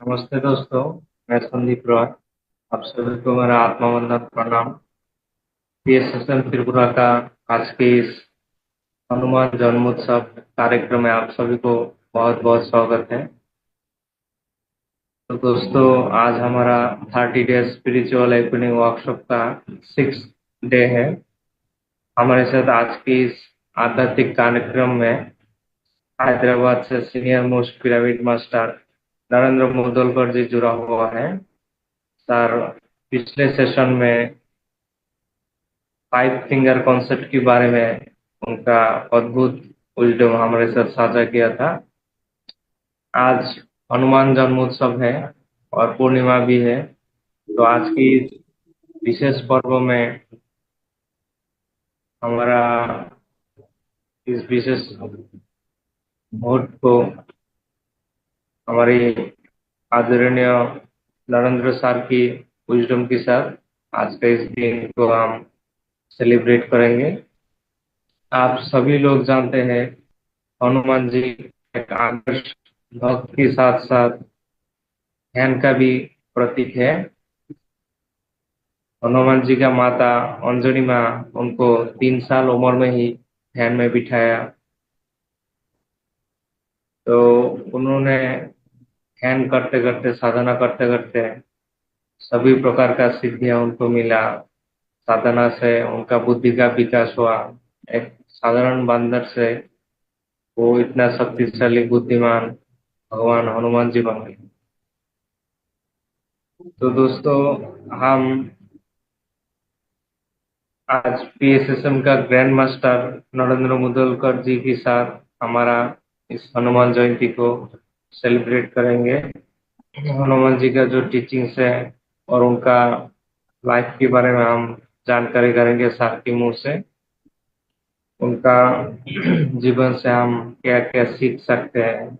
नमस्ते दोस्तों। मैं संदीप रॉय। आप सभी को मेरा आत्मा वंदन प्रणाम। PSSM त्रिपुरा का आज के इस हनुमान जन्मोत्सव कार्यक्रम में आप सभी को बहुत बहुत स्वागत है। तो दोस्तों, आज हमारा 30 डेज स्पिरिचुअल एवेनिंग वर्कशॉप का 6th डे है। हमारे साथ आज के इस आध्यात्मिक कार्यक्रम में हैदराबाद से senior most pyramid master Narendra Mudalkar ji जुड़ा हुआ है। सर पिछले सेशन में 5 फिंगर कॉन्सेप्ट के बारे में उनका अद्भुत विजडम हमारे साथ साझा किया था। आज हनुमान जन्मोत्सव है और पूर्णिमा भी है। तो आज की इस विशेष पर्व में हमारा इस विशेष मुहूर्त को हमारी आदरणीय नरेंद्र सर की विजडम के साथ आज का इस दिन को हम सेलिब्रेट करेंगे। आप सभी लोग जानते हैं हनुमान जी एक आदर्श भक्त के साथ साथ ध्यान का भी प्रतीक है। हनुमान जी का माता अंजनी माँ उनको 3 साल उम्र में ही ध्यान में बिठाया। तो उन्होंने ध्यान करते करते साधना करते करते सभी प्रकार का सिद्धियां उनको मिला। साधना से उनका बुद्धि का विकास हुआ। एक साधारण बंदर से वो इतना शक्तिशाली बुद्धिमान भगवान हनुमान जी बन गए। तो दोस्तों, हम आज PSSM का ग्रैंड मास्टर नरेंद्र मुदलकर जी के साथ हमारा इस हनुमान जयंती को सेलिब्रेट करेंगे। हनुमान जी का जो टीचिंग्स है और उनका लाइफ के बारे में हम जानकारी करेंगे सर के मुंह से। उनका जीवन से हम क्या क्या सीख सकते हैं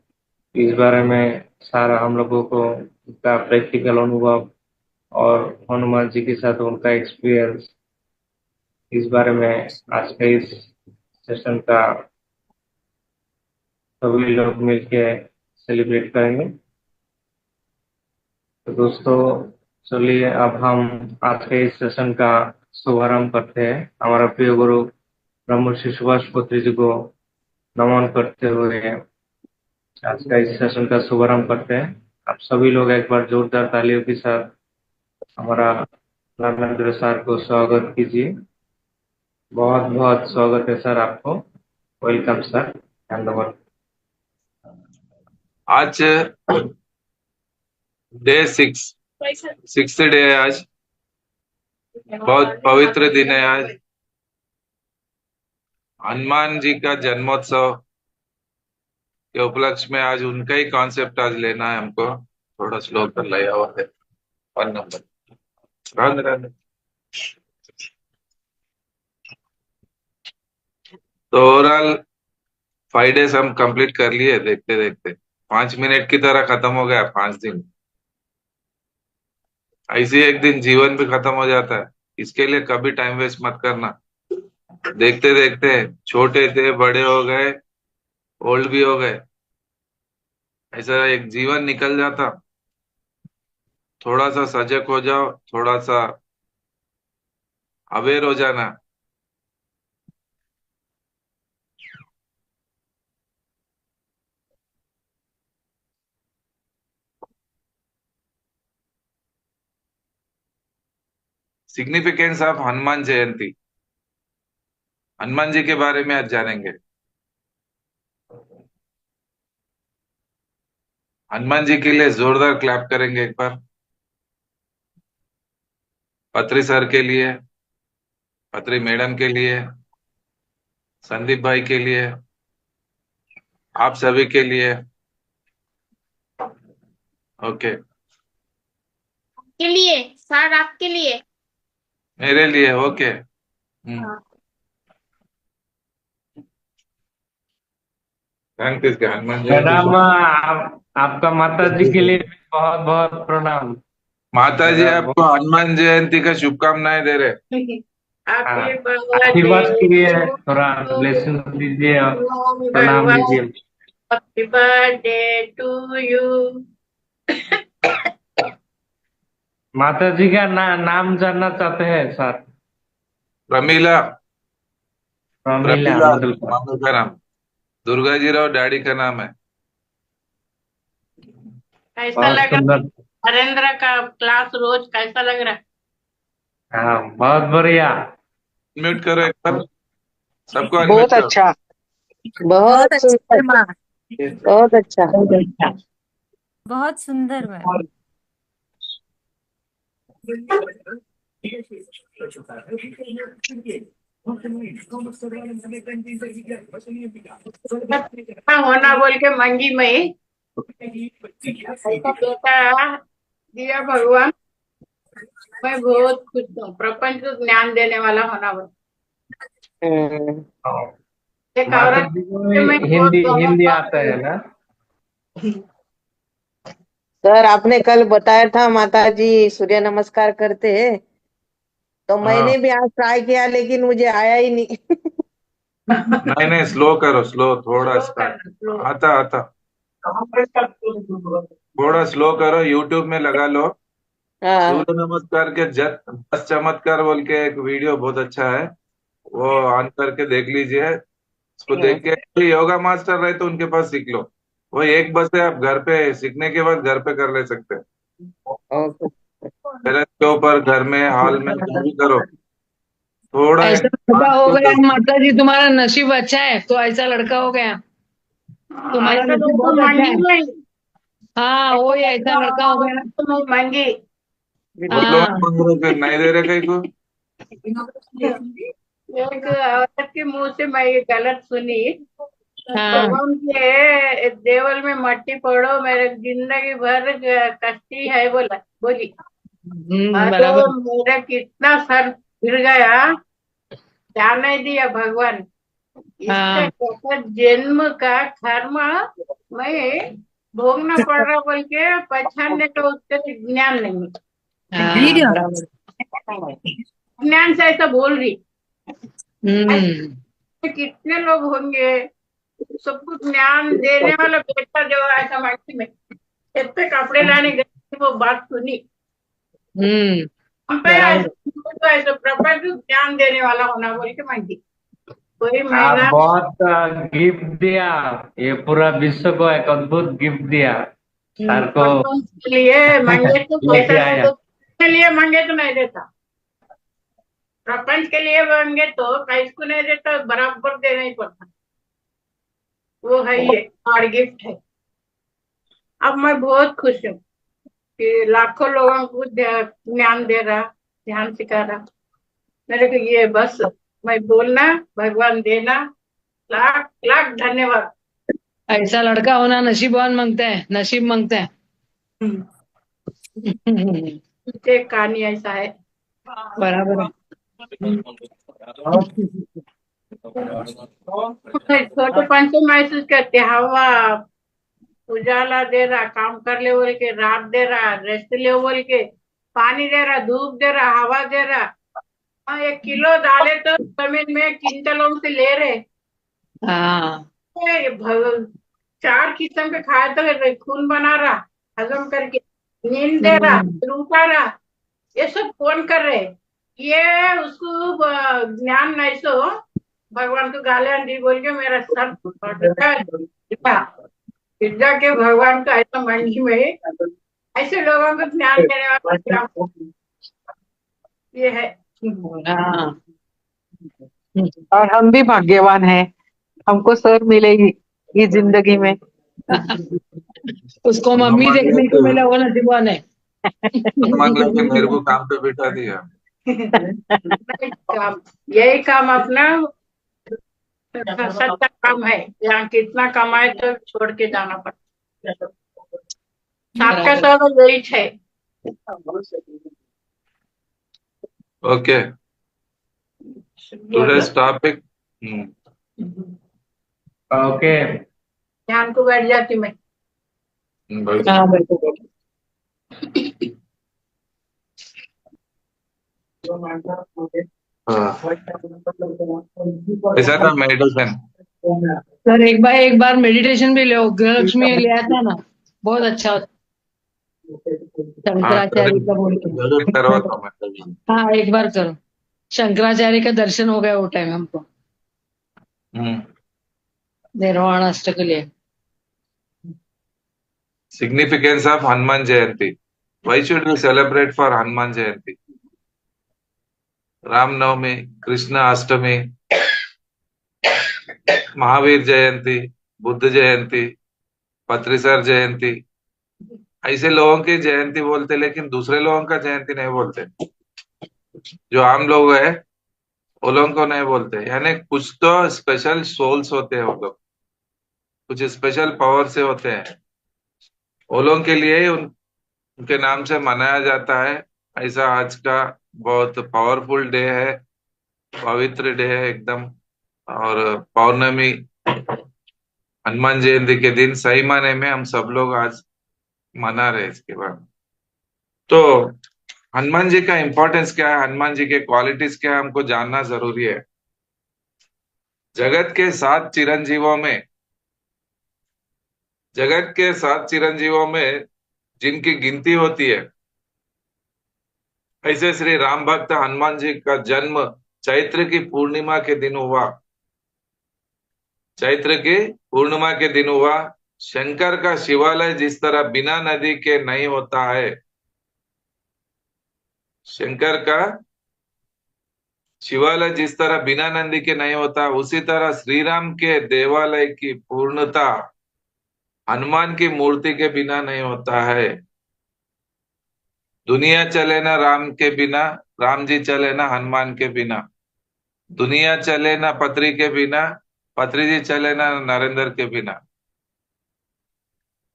इस बारे में सारा हम लोगों को उनका प्रैक्टिकल अनुभव और हनुमान जी के साथ उनका एक्सपीरियंस इस बारे में आज के इस सेशन का सभी लोग मिलके सेलिब्रेट करेंगे। तो दोस्तों, चलिए अब हम आज के इस सेशन का शुभारंभ करते हैं। हमारा प्रिय गुरु ब्रह्मर्षि सुभाष पत्री जी को नमन करते हुए आज का इस सेशन का शुभारंभ करते हैं। आप सभी लोग एक बार जोरदार तालियों के साथ हमारा नरेंद्र सर को स्वागत कीजिए। बहुत बहुत स्वागत है सर आपको। Welcome sir. धन्यवाद। आज डे 6th डे है। आज बहुत पवित्र दिन है। आज हनुमान जी का जन्मोत्सव के उपलक्ष्य में आज उनका ही कॉन्सेप्ट आज लेना है हमको। थोड़ा स्लो कर लिया हुआ है। 1 नंबर रन रन। तो ओवरऑल 5 डेज हम कंप्लीट कर लिए। देखते देखते 5 मिनट की तरह खत्म हो गया 5 दिन। ऐसे एक दिन जीवन भी खत्म हो जाता है। इसके लिए कभी टाइम वेस्ट मत करना। देखते देखते छोटे थे, बड़े हो गए, ओल्ड भी हो गए, ऐसा एक जीवन निकल जाता। थोड़ा सा सजग हो जाओ, थोड़ा सा अवेयर हो जाना। सिग्निफिकेंस ऑफ हनुमान जयंती। हनुमान जी के बारे में आज जानेंगे। हनुमान जी के लिए जोरदार क्लैप करेंगे एक बार। पत्री सर के लिए, पत्री मैडम के लिए, संदीप भाई के लिए, आप सभी के लिए। ओके। के लिए सर, आपके लिए। मेरे लिए ओके। हाँ। Thank you. Hanuman Jayanti madam, को आपका माता जी के लिए भी बहुत बहुत प्रणाम। माता जी मैडम, आपको हनुमान जयंती का शुभकामनाएं दे रहे। हाँ, हैप्पी बर्थडे आशीर्वाद कीजिए, टू थोड़ा ब्लेसिंग यू। दीजिए और प्रणाम भगवान, दीजिए। Happy birthday to you. माता जी का नाम जानना चाहते हैं सर। प्रमीला। प्रमीला प्रमीला मुदलकर। मम्मी का नाम। दुर्गा जी राव डैडी का नाम है। कैसा बहुत लगा सुंदर। नरेंद्र का क्लास रोज कैसा लग रहा है? हाँ, बहुत बढ़िया। म्यूट करो एक बार। सबको बहुत अनम्यूट करो। अच्छा, बहुत बहुत अच्छा सुंदर, माँ। बहुत अच्छा। बहुत सुंदर मैम। अच्छा होना बोल के मंगी में ऐसा बेटा दिया भगवान। मैं बहुत खुश हूँ, प्रपंच को ज्ञान देने वाला होना बोल। हम्म, एक माता औरत जी को से मैं भी बहुत हिंदी हिंदी गौरव आता है ना। सर आपने कल बताया था माता जी सूर्य नमस्कार करते हैं, तो हाँ। मैंने भी आज ट्राई किया लेकिन मुझे आया ही नहीं। नहीं नहीं, स्लो करो, स्लो थोड़ा स्लो स्टार्ट। करना स्लो। आता आता। थोड़ा स्लो करो, यूट्यूब में लगा लो। हाँ। सूर्य नमस्कार के जत 10 चमत्कार बोल के एक वीडियो बहुत अच्छा है। वो ऑन करके देख लीजिए। उसको हम्म, देख के कोई योगा मास्टर रहे तो उनके पास सीख लो। वो एक बस है, आप घर पे सीखने के बाद घर पे कर ले सकते हैं। ओके। टेरेस के ऊपर, घर में, हॉल में, कहीं भी करो। थोड़ा ऐसा लड़का पाँच हो से गया दस माता जी, तुम्हारा नसीब अच्छा है, तो ऐसा लड़का हो गया। तुम्हारा ऐसा नसीब लड़का बहुत अच्छा मंगी है। में हाँ, ऐसा वो ही ऐसा लड़का लड़का होना हो गया। बोल के मैं मंगी। बोलो हाँ। मत मांगो, फिर नहीं दे रहे कहीं को। एक औरत के मुंह से मैं ये गलत सुनी। हाँ। भगवान के देवल में मट्टी पड़ो, मेरे जिंदगी भर कष्टी है बोला बोली। अरे बराबर। मेरा कितना सर फिर गया, ध्यान नहीं दिया भगवान। इसका हाँ। कैसा जन्म का कर्म मैं भोगना पड़ रहा बोल के पहचानने का उसके ज्ञान नहीं। हाँ, बराबर। ज्ञान से ऐसा बोल रही। हम्म। ऐसे कितने लोग होंगे, सबको ज्ञान देने वाला बेटा जो ऐसा माइकी में इतने कपड़े लाने गए थी, वो बात सुनी। हम्म। हम पे बराबर। ऐसे तो ऐसे प्रपंच ज्ञान देने वाला होना बोल के माइकी कोई आप महिला। बहुत गिफ्ट दिया। ये पूरा विश्व को एक अद्भुत गिफ्ट दिया। सर को प्रपंच के लिए मांगे तो पैसा लेके नहीं आया। देता, के लिए मांगे तो नहीं देता। प्रपंच के लिए मांगे तो कैसे को नहीं देता, बराबर देना ही पड़ता। वो है ये और गिफ्ट है। अब मैं बहुत खुश हूँ कि लाखों लोगों को ज्ञान दे रहा, ध्यान सिखा रहा। मेरे को ये बस मैं बोलना, भगवान देना, लाख लाख धन्यवाद। ऐसा लड़का होना नसीबवान मांगता है, नसीब मांगता है। एक कहानी ऐसा है। बराबर है। छोटेपन से महसूस करते हवा उजाला दे रहा, काम कर ले बोल के, रात दे रहा, रेस्ट ले बोल के, पानी दे रहा, धूप दे रहा, हवा दे रहा। हाँ, 1 किलो डाले तो जमीन में क्विंटलों से ले रहे। हाँ। ये 4 किस्म के खाए तो खून बना रहा, हजम करके नींद दे रहा, हम्म। फिर उठा रहा। ये सब कौन कर रहे? ये उसको ज्ञान नहीं सो भगवान को गालियां दी बोल के मेरा सर फटका गया। फिर जाके भगवान का ऐसा मंडी में ऐसे लोगों को ज्ञान देने वाला ये है। हाँ। और हम भी भाग्यवान हैं, हमको सर मिलेगी ये जिंदगी में। उसको मम्मी हनुमान देखने को लेके मिला, वो नसीबवान है। हनुमान लेके मेरे को काम पे बिठा दिया। काम, यही काम अपना सच्चा काम है। यहाँ कितना कमाए तो छोड़ के जाना पड़ता। सबका बराबर। सब यही है। Okay, today's topic. ओके। ध्यान को बैठ जाती मैं। हाँ, बैठो बैठो। ऐसा था मेडिटेशन। सर एक बार मेडिटेशन भी लो, गृहलक्ष्मी लिया था ना, बहुत अच्छा होता। हाँ शंकराचार्य का बोल जरूर करवाता हूँ मैं कभी। हाँ एक बार करो। शंकराचार्य का दर्शन हो गया वो टाइम हमको, हम्म निर्वाण अष्टक के लिए। Significance of Hanuman Jayanti, why should we celebrate for Hanuman Jayanti? Ramnavami, Krishna Ashtami, Mahavir Jayanti, Buddha Jayanti, पत्रिसर जयंती, ऐसे लोगों की जयंती बोलते, लेकिन दूसरे लोगों का जयंती नहीं बोलते। जो आम लोग है वो लोगों को नहीं बोलते, यानी कुछ तो स्पेशल सोल्स होते हैं वो लोग, कुछ स्पेशल पावर से होते हैं, वो लोगों के लिए ही उनके नाम से मनाया जाता है। ऐसा आज का बहुत पावरफुल डे है, पवित्र डे है एकदम। और पौर्णमी, हनुमान जयंती के दिन सही माने में हम सब लोग आज मना रहे हैं इसके बाद। तो हनुमान जी का इंपॉर्टेंस क्या है, हनुमान जी के क्वालिटीज क्या है, हमको जानना जरूरी है। जगत के 7 चिरंजीवों में, जगत के 7 चिरंजीवों में जिनकी गिनती होती है, ऐसे श्री राम भक्त हनुमान जी का जन्म चैत्र की पूर्णिमा के दिन हुआ। चैत्र की पूर्णिमा के दिन हुआ। शंकर का शिवालय जिस तरह बिना नदी के नहीं होता है, शंकर का शिवालय जिस तरह बिना नदी के नहीं होता, उसी तरह श्री राम के देवालय की पूर्णता हनुमान की मूर्ति के बिना नहीं होता है। दुनिया चले ना राम के बिना, राम जी चले ना हनुमान के बिना। दुनिया चले ना पत्री के बिना, पत्री जी चले ना नरेंद्र के बिना।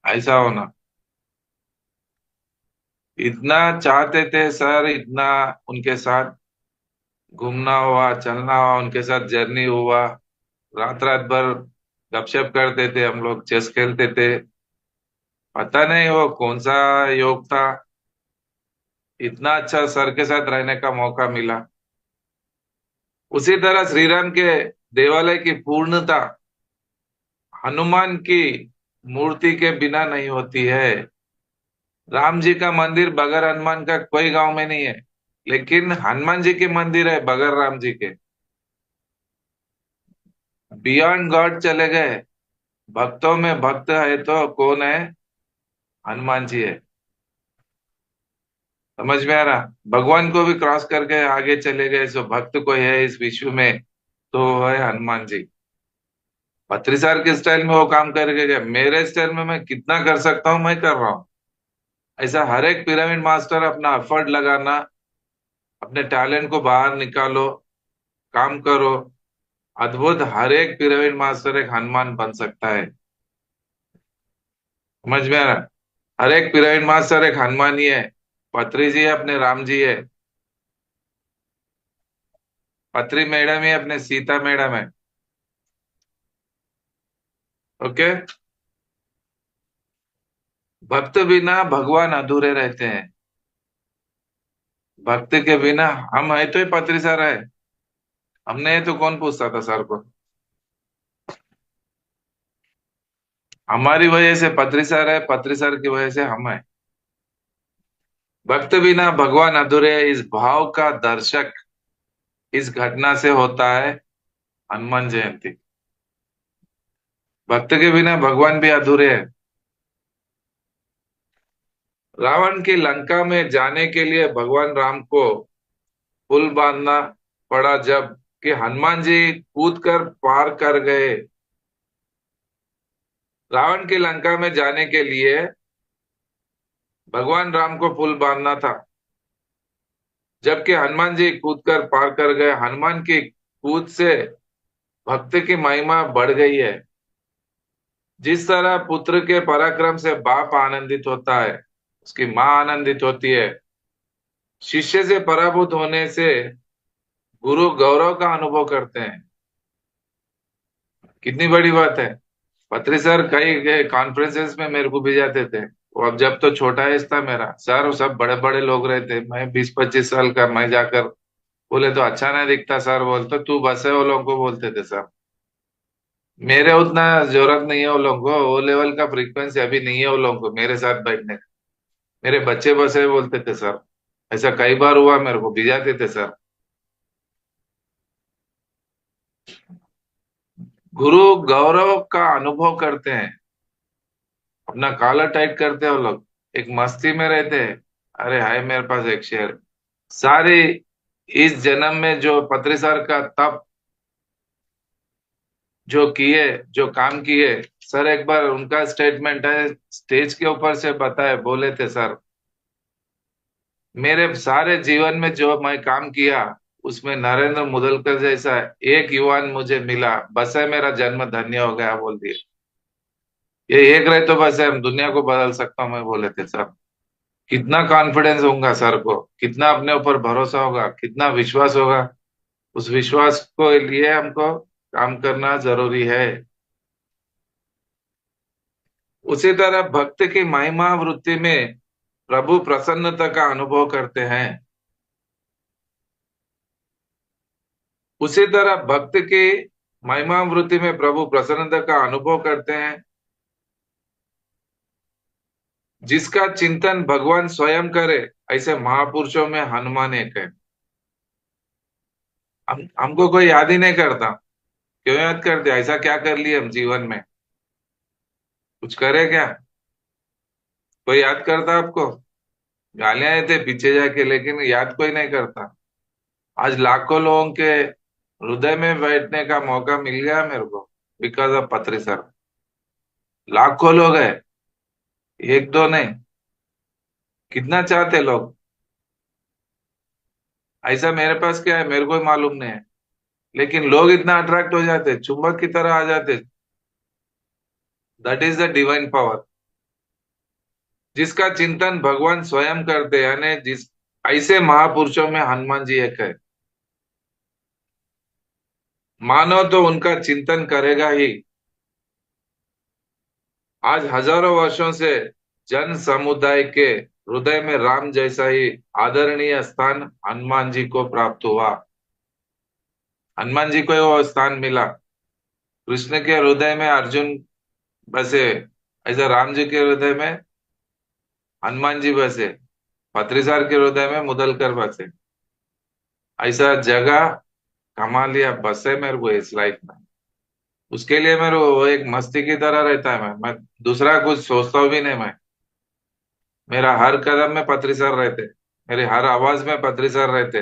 ऐसा होना, इतना चाहते थे सर, इतना उनके साथ घूमना हुआ, चलना हुआ, उनके साथ जर्नी हुआ। रात रात भर गपशप करते थे हम लोग, चेस खेलते थे। पता नहीं वो कौन सा योग था, इतना अच्छा सर के साथ रहने का मौका मिला। उसी तरह श्री राम के देवालय की पूर्णता हनुमान की मूर्ति के बिना नहीं होती है। राम जी का मंदिर बगैर हनुमान का कोई गांव में नहीं है, लेकिन हनुमान जी के मंदिर है बगैर राम जी के। बियॉन्ड गॉड चले गए, भक्तों में भक्त है तो कौन है? हनुमान जी है। समझ में आ रहा? भगवान को भी क्रॉस करके आगे चले गए, सो भक्त कोई है इस विश्व में तो वो है हनुमान जी। पत्रिसार के स्टाइल में वो काम करके गए, मेरे स्टाइल में मैं कितना कर सकता हूँ मैं कर रहा हूँ। ऐसा हर एक पिरामिड मास्टर अपना एफर्ट लगाना, अपने टैलेंट को बाहर निकालो, काम करो। अद्भुत, हर एक पिरामिड मास्टर एक हनुमान बन सकता है। समझ में आ रहा? हर एक पिरामिड मास्टर एक हनुमान ही है। पत्री जी अपने राम जी है, पत्री मैडम ही अपने सीता मैडम है। ओके। भक्त बिना भगवान अधूरे रहते हैं। भक्त के बिना हम है तो ही पत्री सर है, हमने है तो कौन पूछता था सर को? हमारी वजह से पत्री सर है, पत्री सर की वजह से हम है। भक्त बिना भगवान अधूरे है, इस भाव का दर्शक इस घटना से होता है हनुमान जयंती। भक्त के बिना भगवान भी अधूरे है। रावण की लंका में जाने के लिए भगवान राम को पुल बांधना पड़ा, जब कि हनुमान जी कूद कर पार कर गए। रावण की लंका में जाने के लिए भगवान राम को पुल बांधना था, जबकि हनुमान जी कूद कर पार कर गए। हनुमान की कूद से भक्त की महिमा बढ़ गई है। जिस तरह पुत्र के पराक्रम से बाप आनंदित होता है, उसकी माँ आनंदित होती है, शिष्य से पराभूत होने से गुरु गौरव का अनुभव करते हैं। कितनी बड़ी बात है। पत्री सर कई कॉन्फ्रेंसेस में मेरे को भी जाते थे। वो अब जब तो छोटा एज था मेरा सर, वो सब बड़े बड़े लोग रहते, मैं 20-25 साल का, मैं जाकर बोले तो अच्छा नहीं दिखता सर, बोलते तू बस है, वो लोगों को बोलते थे सर। मेरे उतना जरूरत नहीं है वो लोगों को, वो लेवल का फ्रीक्वेंसी अभी नहीं है वो लोगों को मेरे साथ बैठने का। मेरे बच्चे बसे बोलते थे सर, ऐसा कई बार हुआ, मेरे को भिजाते थे सर। गुरु गौरव का अनुभव करते हैं, अपना कॉलर टाइट करते हैं वो लोग, एक मस्ती में रहते हैं। अरे हाय मेरे पास एक शेर, सारी इस जन्म में जो पत्री सर का तप जो किए, जो काम किए, सर एक बार उनका स्टेटमेंट है, स्टेज के ऊपर से बताए, बोले थे सर, मेरे सारे जीवन में जो मैं काम किया उसमें नरेंद्र मुदलकर जैसा एक युवान मुझे मिला, बस है मेरा जन्म धन्य हो गया, बोल दिए। ये एक रहे तो बस है, हम दुनिया को बदल सकता हूं, मैं बोले थे सर। कितना कॉन्फिडेंस होगा सर को, कितना अपने ऊपर भरोसा होगा, कितना विश्वास होगा। उस विश्वास को लिए हमको काम करना जरूरी है। उसी तरह भक्त की महिमा वृत्ति में प्रभु प्रसन्नता का अनुभव करते हैं। उसी तरह भक्त की महिमा वृत्ति में प्रभु प्रसन्नता का अनुभव करते हैं, जिसका चिंतन भगवान स्वयं करे, ऐसे महापुरुषों में हनुमान एक है। हमको कोई याद ही नहीं करता, क्यों याद करते? ऐसा क्या कर लिए हम जीवन में? कुछ करे क्या? कोई याद करता आपको? गालियां देते पीछे जाके, लेकिन याद कोई नहीं करता। आज लाखों लोगों के हृदय में बैठने का मौका मिल गया मेरे को, बिकॉज ऑफ पत्री सर। लाखों लोग हैं, एक दो नहीं। कितना चाहते लोग, ऐसा मेरे पास क्या है मेरे को ही मालूम नहीं है, लेकिन लोग इतना अट्रैक्ट हो जाते, चुंबक की तरह आ जाते। That is the divine power, जिसका चिंतन भगवान स्वयं करते, यानी जिस ऐसे महापुरुषों में हनुमान जी एक है। मानो तो उनका चिंतन करेगा ही। आज हजारों वर्षों से जन समुदाय के हृदय में राम जैसा ही आदरणीय स्थान हनुमान जी को प्राप्त हुआ। हनुमान जी को वो स्थान मिला। कृष्ण के हृदय में अर्जुन बसे, ऐसा राम जी के हृदय में हनुमान जी बसे, पत्रीसार के हृदय में मुदलकर बसे। ऐसा जगह कमा लिया, बस है मेरे को इस लाइफ में। उसके लिए मेरे को वो एक मस्ती की तरह रहता है। मैं दूसरा कुछ सोचता हूँ भी नहीं। मैं मेरा हर कदम में पत्रीसर रहते, मेरी हर आवाज में पत्रीसर रहते,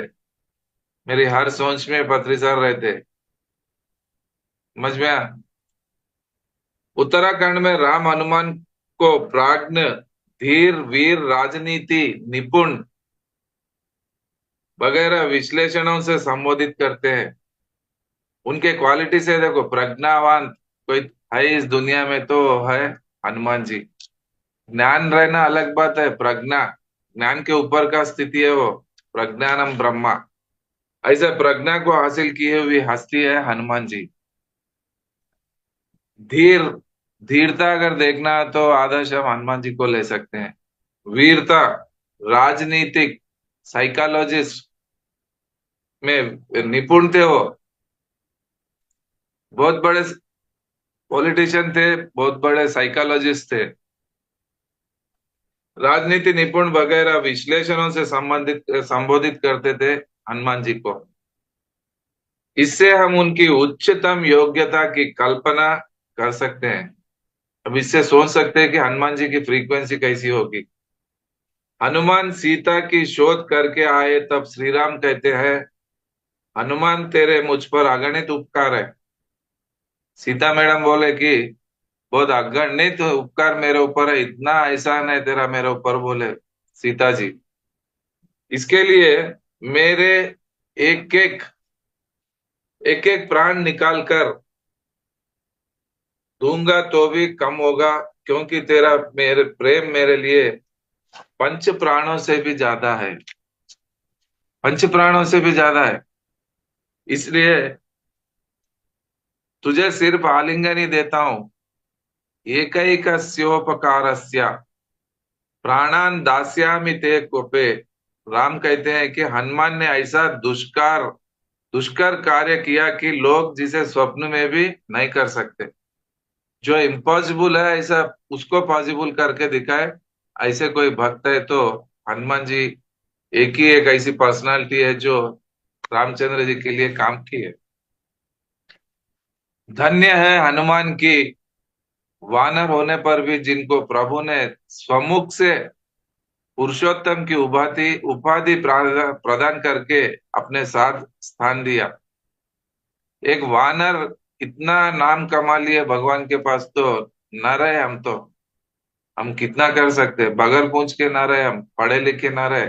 मेरी हर सोच में पत्रीसर रहते। समझ में आया? उत्तराखंड में राम हनुमान को प्राज्ञ, धीर, वीर, राजनीति निपुण वगैरह विश्लेषणों से संबोधित करते हैं। उनके क्वालिटी से देखो, प्रज्ञावान कोई है इस दुनिया में तो है हनुमान जी। ज्ञान रहना अलग बात है, प्रज्ञा ज्ञान के ऊपर का स्थिति है वो, प्रज्ञानम ब्रह्मा। ऐसे प्रज्ञा को हासिल किए हुई हस्ती है हनुमान जी। धीर, धीरता अगर देखना है तो आदर्श हम हनुमान जी को ले सकते हैं। वीरता, राजनीतिक साइकोलॉजिस्ट में निपुण थे वो, बहुत बड़े पॉलिटिशियन थे, बहुत बड़े साइकोलॉजिस्ट थे। राजनीति निपुण वगैरह विश्लेषणों से संबंधित संबोधित करते थे हनुमान जी को। इससे हम उनकी उच्चतम योग्यता की कल्पना कर सकते हैं। अब इससे सोच सकते हैं कि हनुमान जी की फ्रीक्वेंसी कैसी होगी। हनुमान सीता की शोध करके आए तब श्री राम कहते हैं, हनुमान तेरे मुझ पर अगणित उपकार है। सीता मैडम बोले कि बहुत अगणित उपकार मेरे ऊपर है, इतना एहसान है तेरा मेरे ऊपर, बोले सीता जी। इसके लिए मेरे एक एक एक एक प्राण निकाल कर दूंगा तो भी कम होगा, क्योंकि तेरा मेरे प्रेम मेरे लिए पंच प्राणों से भी ज्यादा है, पंच प्राणों से भी ज्यादा है। इसलिए तुझे सिर्फ आलिंगन ही देता हूं। एकैकस्योपकारस्य प्राणान दास्यामि ते कोपे। राम कहते हैं कि हनुमान ने ऐसा दुष्कार दुष्कर कार्य किया कि लोग जिसे स्वप्न में भी नहीं कर सकते। जो इम्पॉसिबल है ऐसा उसको पॉसिबल करके दिखाए, ऐसे कोई भक्त है तो हनुमान जी एक ही एक ऐसी पर्सनालिटी है जो रामचंद्र जी के लिए काम की है। धन्य है हनुमान की, वानर होने पर भी जिनको प्रभु ने स्वमुख से पुरुषोत्तम की उपाधि उपाधि प्रदान करके अपने साथ स्थान दिया। एक वानर इतना नाम कमा लिए भगवान के पास तो न रहे हम तो, हम कितना कर सकते, बगैर पूछ के ना रहे, हम पढ़े लिखे ना रहे।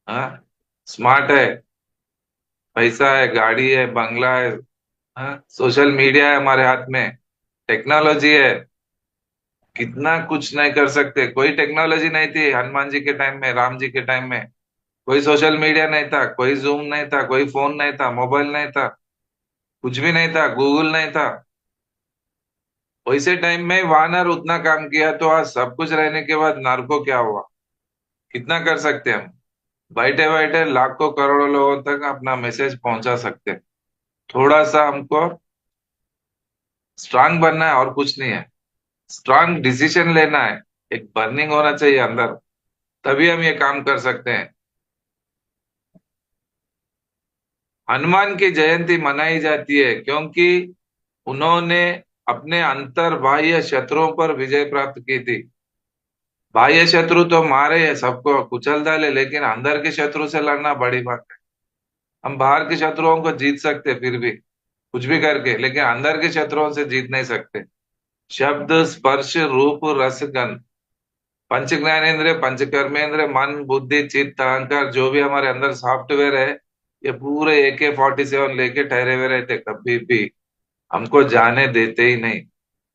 हाँ, स्मार्ट है, पैसा है, गाड़ी है, बंगला है, हाँ, सोशल मीडिया है हमारे हाथ में, टेक्नोलॉजी है, कितना कुछ नहीं कर सकते। कोई टेक्नोलॉजी नहीं थी हनुमान जी के टाइम में, राम जी के टाइम में। कोई सोशल मीडिया नहीं था, कोई जूम नहीं था, कोई फोन नहीं था, मोबाइल नहीं था, कुछ भी नहीं था, गूगल नहीं था। वैसे टाइम में वानर उतना काम किया तो आज सब कुछ रहने के बाद नर को क्या हुआ? कितना कर सकते हम? बैठे बैठे लाखों करोड़ों लोगों तक अपना मैसेज पहुंचा सकते हैं। थोड़ा सा हमको स्ट्रांग बनना है और कुछ नहीं है। स्ट्रांग डिसीजन लेना है, एक बर्निंग होना चाहिए अंदर, तभी हम ये काम कर सकते हैं। हनुमान की जयंती मनाई जाती है क्योंकि उन्होंने अपने अंतर बाह्य शत्रुओं पर विजय प्राप्त की थी। बाह्य शत्रु तो मारे है, सबको कुचल डाले, लेकिन अंदर के शत्रु से लड़ना बड़ी बात है। हम बाहर के शत्रुओं को जीत सकते फिर भी कुछ भी करके, लेकिन अंदर के शत्रुओं से जीत नहीं सकते। शब्द स्पर्श रूप रस गंध, पंच ज्ञानेंद्रिय, पंच कर्मेंद्रिय, मन बुद्धि चित्त अहंकार, जो भी हमारे अंदर सॉफ्टवेयर है, ये पूरे AK-47 लेके ठहरे हुए रहते, कभी भी हमको जाने देते ही नहीं,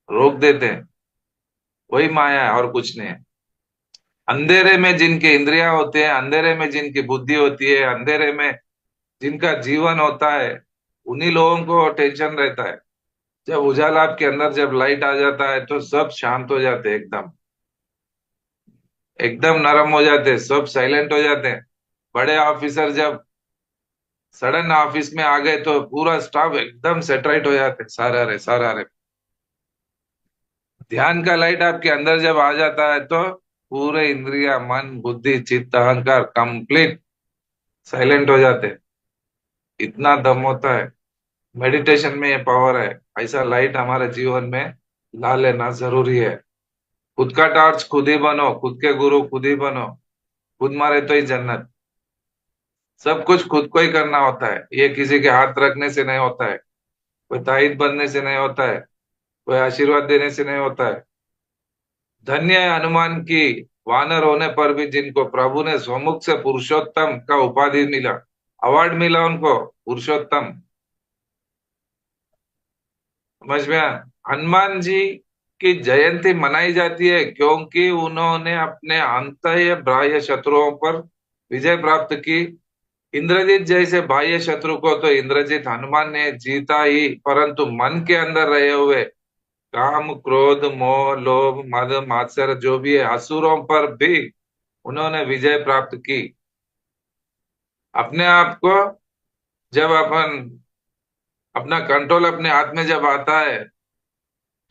रोक देते हैं। वही माया है और कुछ नहीं है। अंधेरे में जिनके इंद्रियां होते हैं, अंधेरे में जिनकी बुद्धि होती है, अंधेरे में जिनका जीवन होता है, उन्हीं लोगों को टेंशन रहता है। जब उजाला आपके अंदर, जब लाइट आ जाता है तो सब शांत हो जाते हैं, एकदम एकदम नरम हो जाते हैं, सब साइलेंट हो जाते हैं। बड़े ऑफिसर जब सडन ऑफिस में आ गए तो पूरा स्टाफ एकदम सेटराइट हो जाते हैं, सारा रे सारा रे। ध्यान का लाइट आपके अंदर जब आ जाता है तो पूरे इंद्रिया मन बुद्धि चित्त अहंकार कंप्लीट साइलेंट हो जाते हैं। इतना दम होता है, मेडिटेशन में ये पावर है। ऐसा लाइट हमारे जीवन में ला लेना जरूरी है। खुद का टॉर्च खुद ही बनो, खुद के गुरु खुद ही बनो, खुद मारे तो ही जन्नत। सब कुछ खुद को ही करना होता है, ये किसी के हाथ रखने से नहीं होता है, कोई ताईद बनने से नहीं होता है, कोई आशीर्वाद देने से नहीं होता है। धन्य है हनुमान की, वानर होने पर भी जिनको प्रभु ने स्वमुख से पुरुषोत्तम का उपाधि मिला, अवार्ड मिला उनको, पुरुषोत्तम। समझ में आया? हनुमान जी की जयंती मनाई जाती है क्योंकि उन्होंने अपने अंतः बाह्य शत्रुओं पर विजय प्राप्त की। इंद्रजीत जैसे बाह्य शत्रु को तो इंद्रजीत हनुमान ने जीता ही, परंतु मन के अंदर रहे हुए काम क्रोध मोह लोभ मद मात्सर्य जो भी है असुरों पर भी उन्होंने विजय प्राप्त की। अपने आप को जब अपन अपना कंट्रोल अपने हाथ में जब आता है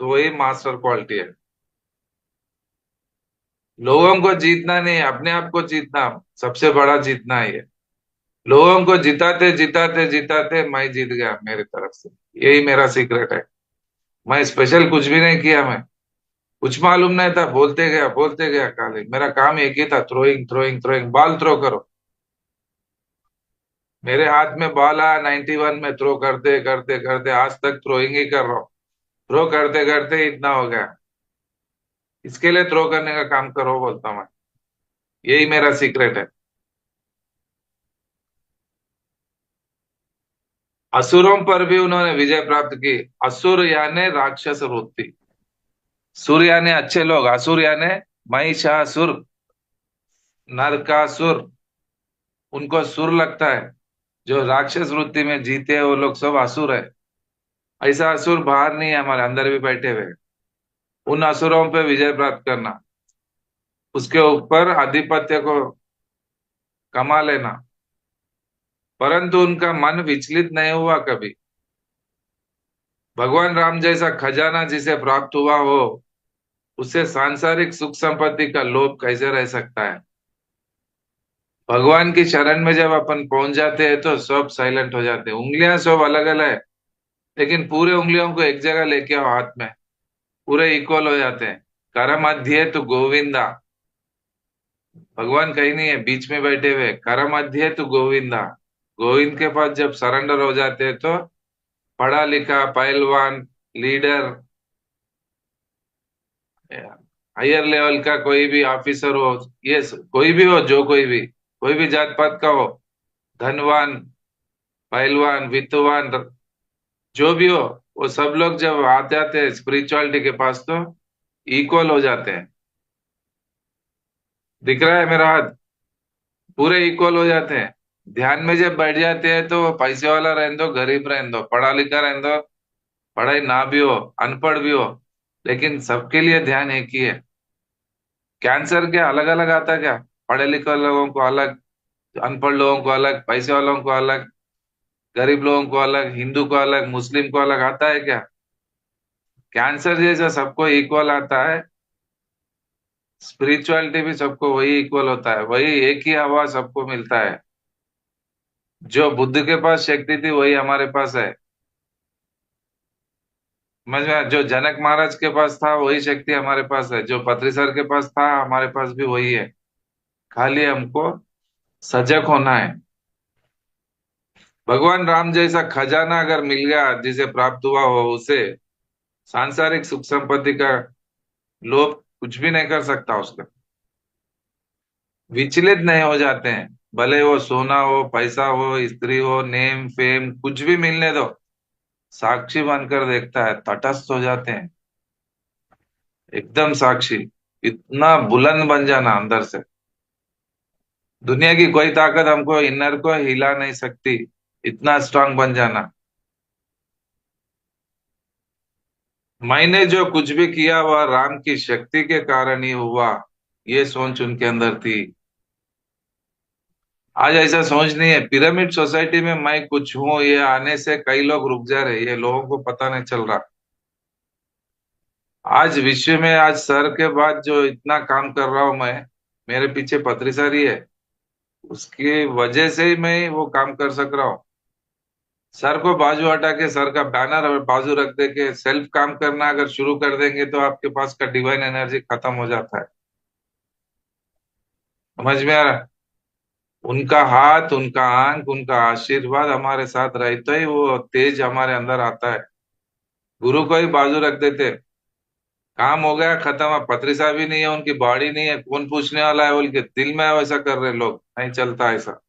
तो वही मास्टर क्वालिटी है। लोगों को जीतना नहीं, अपने आप को जीतना सबसे बड़ा जीतना है ये। लोगों को जिताते जिताते जिताते मैं जीत गया मेरी तरफ से, यही मेरा सीक्रेट है। मैं स्पेशल कुछ भी नहीं किया, मैं कुछ मालूम नहीं था, बोलते गया खाली। मेरा काम एक ही था, throwing throwing throwing, ball throw करो। मेरे हाथ में बॉल आया 91 में, थ्रो करते करते करते आज तक थ्रोइंग ही कर रहा हूँ। थ्रो करते करते इतना हो गया, इसके लिए थ्रो करने का काम करो बोलता हूं मैं, यही मेरा सीक्रेट है। असुरों पर भी उन्होंने विजय प्राप्त की। असुर यानी राक्षस वृत्ति, सुर यानी अच्छे लोग, असुर यानी महिषासुर, नरकासुर, उनको सुर लगता है। जो राक्षस वृत्ति में जीते हैं वो लोग सब असुर है। ऐसा असुर बाहर नहीं है, हमारे अंदर भी बैठे हुए हैं। उन असुरों पे विजय प्राप्त करना, उसके ऊपर आधिपत्य को कमा लेना, परंतु उनका मन विचलित नहीं हुआ कभी। भगवान राम जैसा खजाना जिसे प्राप्त हुआ हो, उससे सांसारिक सुख संपत्ति का लोभ कैसे रह सकता है। भगवान की शरण में जब अपन पहुंच जाते हैं तो सब साइलेंट हो जाते हैं। उंगलियां सब अलग अलग है, लेकिन पूरे उंगलियों को एक जगह लेके आओ हाथ में, पूरे इक्वल हो जाते हैं। कर मध्य तो गोविंदा, भगवान कहीं नहीं है, बीच में बैठे हुए। कर मध्य तो गोविंदा, गोविंद के पास जब सरेंडर हो जाते हैं तो पढ़ा लिखा पहलवान, लीडर, हायर लेवल का कोई भी ऑफिसर हो, ये कोई भी हो, जो कोई भी जात पात का हो, धनवान, पहलवान, वित्तवान, जो भी हो, वो सब लोग जब आ जाते हैं स्पिरिचुअलिटी के पास तो इक्वल हो जाते हैं। दिख रहा है मेरा हाथ, पूरे इक्वल हो जाते हैं। ध्यान में जब बैठ जाते हैं तो पैसे वाला रहने दो, गरीब रहने दो, पढ़ा लिखा रहने दो, पढ़ाई ना भी हो, अनपढ़ भी हो, लेकिन सबके लिए ध्यान एक ही है। कैंसर क्या अलग अलग आता है क्या? पढ़े लिखे लोगों को अलग, अनपढ़ लोगों को अलग, पैसे वालों को अलग, गरीब लोगों को अलग, हिंदू को अलग, मुस्लिम को अलग आता है क्या? कैंसर जैसा सबको इक्वल आता है। स्पिरिचुअलिटी भी सबको वही इक्वल होता है, वही एक ही हवा सबको मिलता है। जो बुद्ध के पास शक्ति थी वही हमारे पास है। समझ में आया? जो जनक महाराज के पास था वही शक्ति हमारे पास है, जो पत्री सर के पास था हमारे पास भी वही है। खाली हमको सजग होना है। भगवान राम जैसा खजाना अगर मिल गया जिसे प्राप्त हुआ हो, उसे सांसारिक सुख संपत्ति का लोभ कुछ भी नहीं कर सकता उसका। विचलित नहीं हो जाते हैं, भले वो सोना हो, पैसा हो, स्त्री हो, नेम फेम कुछ भी मिलने दो, साक्षी बनकर देखता है, तटस्थ हो जाते हैं, एकदम साक्षी। इतना बुलंद बन जाना अंदर से, दुनिया की कोई ताकत हमको इनर को हिला नहीं सकती, इतना स्ट्रांग बन जाना। मैंने जो कुछ भी किया वह राम की शक्ति के कारण ही हुआ, ये सोच उनके अंदर थी। आज ऐसा सोच नहीं है। पिरामिड सोसाइटी में मैं कुछ हूं, ये आने से कई लोग रुक जा रहे, ये लोगों को पता नहीं चल रहा। आज विश्व में, आज सर के बाद जो इतना काम कर रहा हूं मैं, मेरे पीछे पत्री सर ही है, उसकी वजह से ही मैं वो काम कर सक रहा हूँ। सर को बाजू हटा के, सर का बैनर बाजू रख दे के सेल्फ काम करना अगर शुरू कर देंगे तो आपके पास का डिवाइन एनर्जी खत्म हो जाता है। समझ में आ रहा? उनका हाथ, उनका आंख, उनका आशीर्वाद हमारे साथ रहते ही वो तेज हमारे अंदर आता है। गुरु को ही बाजू रख देते, काम हो गया खत्म। अब पत्री साहब ही नहीं है, उनकी बॉडी नहीं है, कौन पूछने वाला है बोल के दिल में वैसा कर रहे लोग, नहीं चलता ऐसा।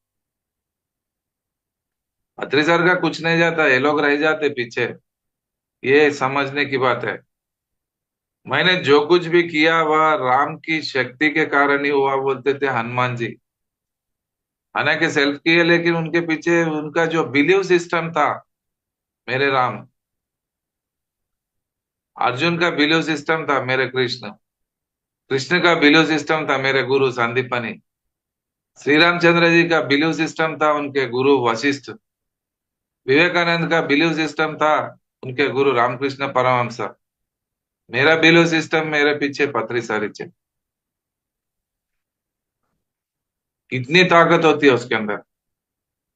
पत्री सर का कुछ नहीं जाता, ये लोग रह जाते पीछे, ये समझने की बात है। मैंने जो कुछ भी किया वह राम की शक्ति के कारण ही हुआ, बोलते थे हनुमान जी। हालांकि सेल्फ किए, लेकिन उनके पीछे उनका जो बिलीव सिस्टम था, मेरे राम। अर्जुन का बिलीव सिस्टम था मेरे कृष्ण। कृष्ण का बिलीव सिस्टम था मेरे गुरु संदीपनी। श्री रामचंद्र जी का बिलीव सिस्टम था उनके गुरु वशिष्ठ। विवेकानंद का बिलीव सिस्टम था उनके गुरु रामकृष्ण परमहंस। मेरा बिलीव सिस्टम, मेरे पीछे पत्री सरिचे। कितनी ताकत होती है उसके अंदर।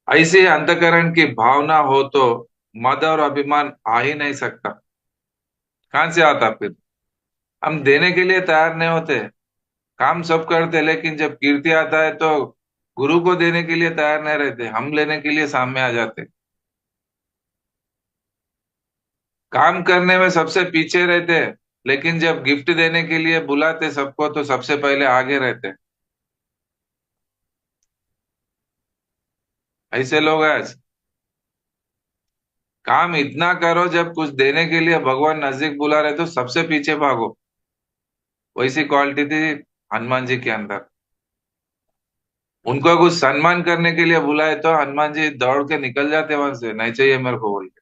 ऐसी अंतकरण की भावना हो तो मद और अभिमान आ ही नहीं सकता। कहां से आता फिर? हम देने के लिए तैयार नहीं होते, काम सब करते, लेकिन जब कीर्ति आता है तो गुरु को देने के लिए तैयार नहीं रहते, हम लेने के लिए सामने आ जाते। काम करने में सबसे पीछे रहते, लेकिन जब गिफ्ट देने के लिए बुलाते सबको तो सबसे पहले आगे रहते। ऐसे लोग हैं आज। काम इतना करो, जब कुछ देने के लिए भगवान नजदीक बुला रहे तो सबसे पीछे भागो। वैसी क्वालिटी थी हनुमान जी के अंदर। उनको कुछ सम्मान करने के लिए बुलाए तो हनुमान जी दौड़ के निकल जाते वहां से, नहीं चाहिए मेरे को बोल के।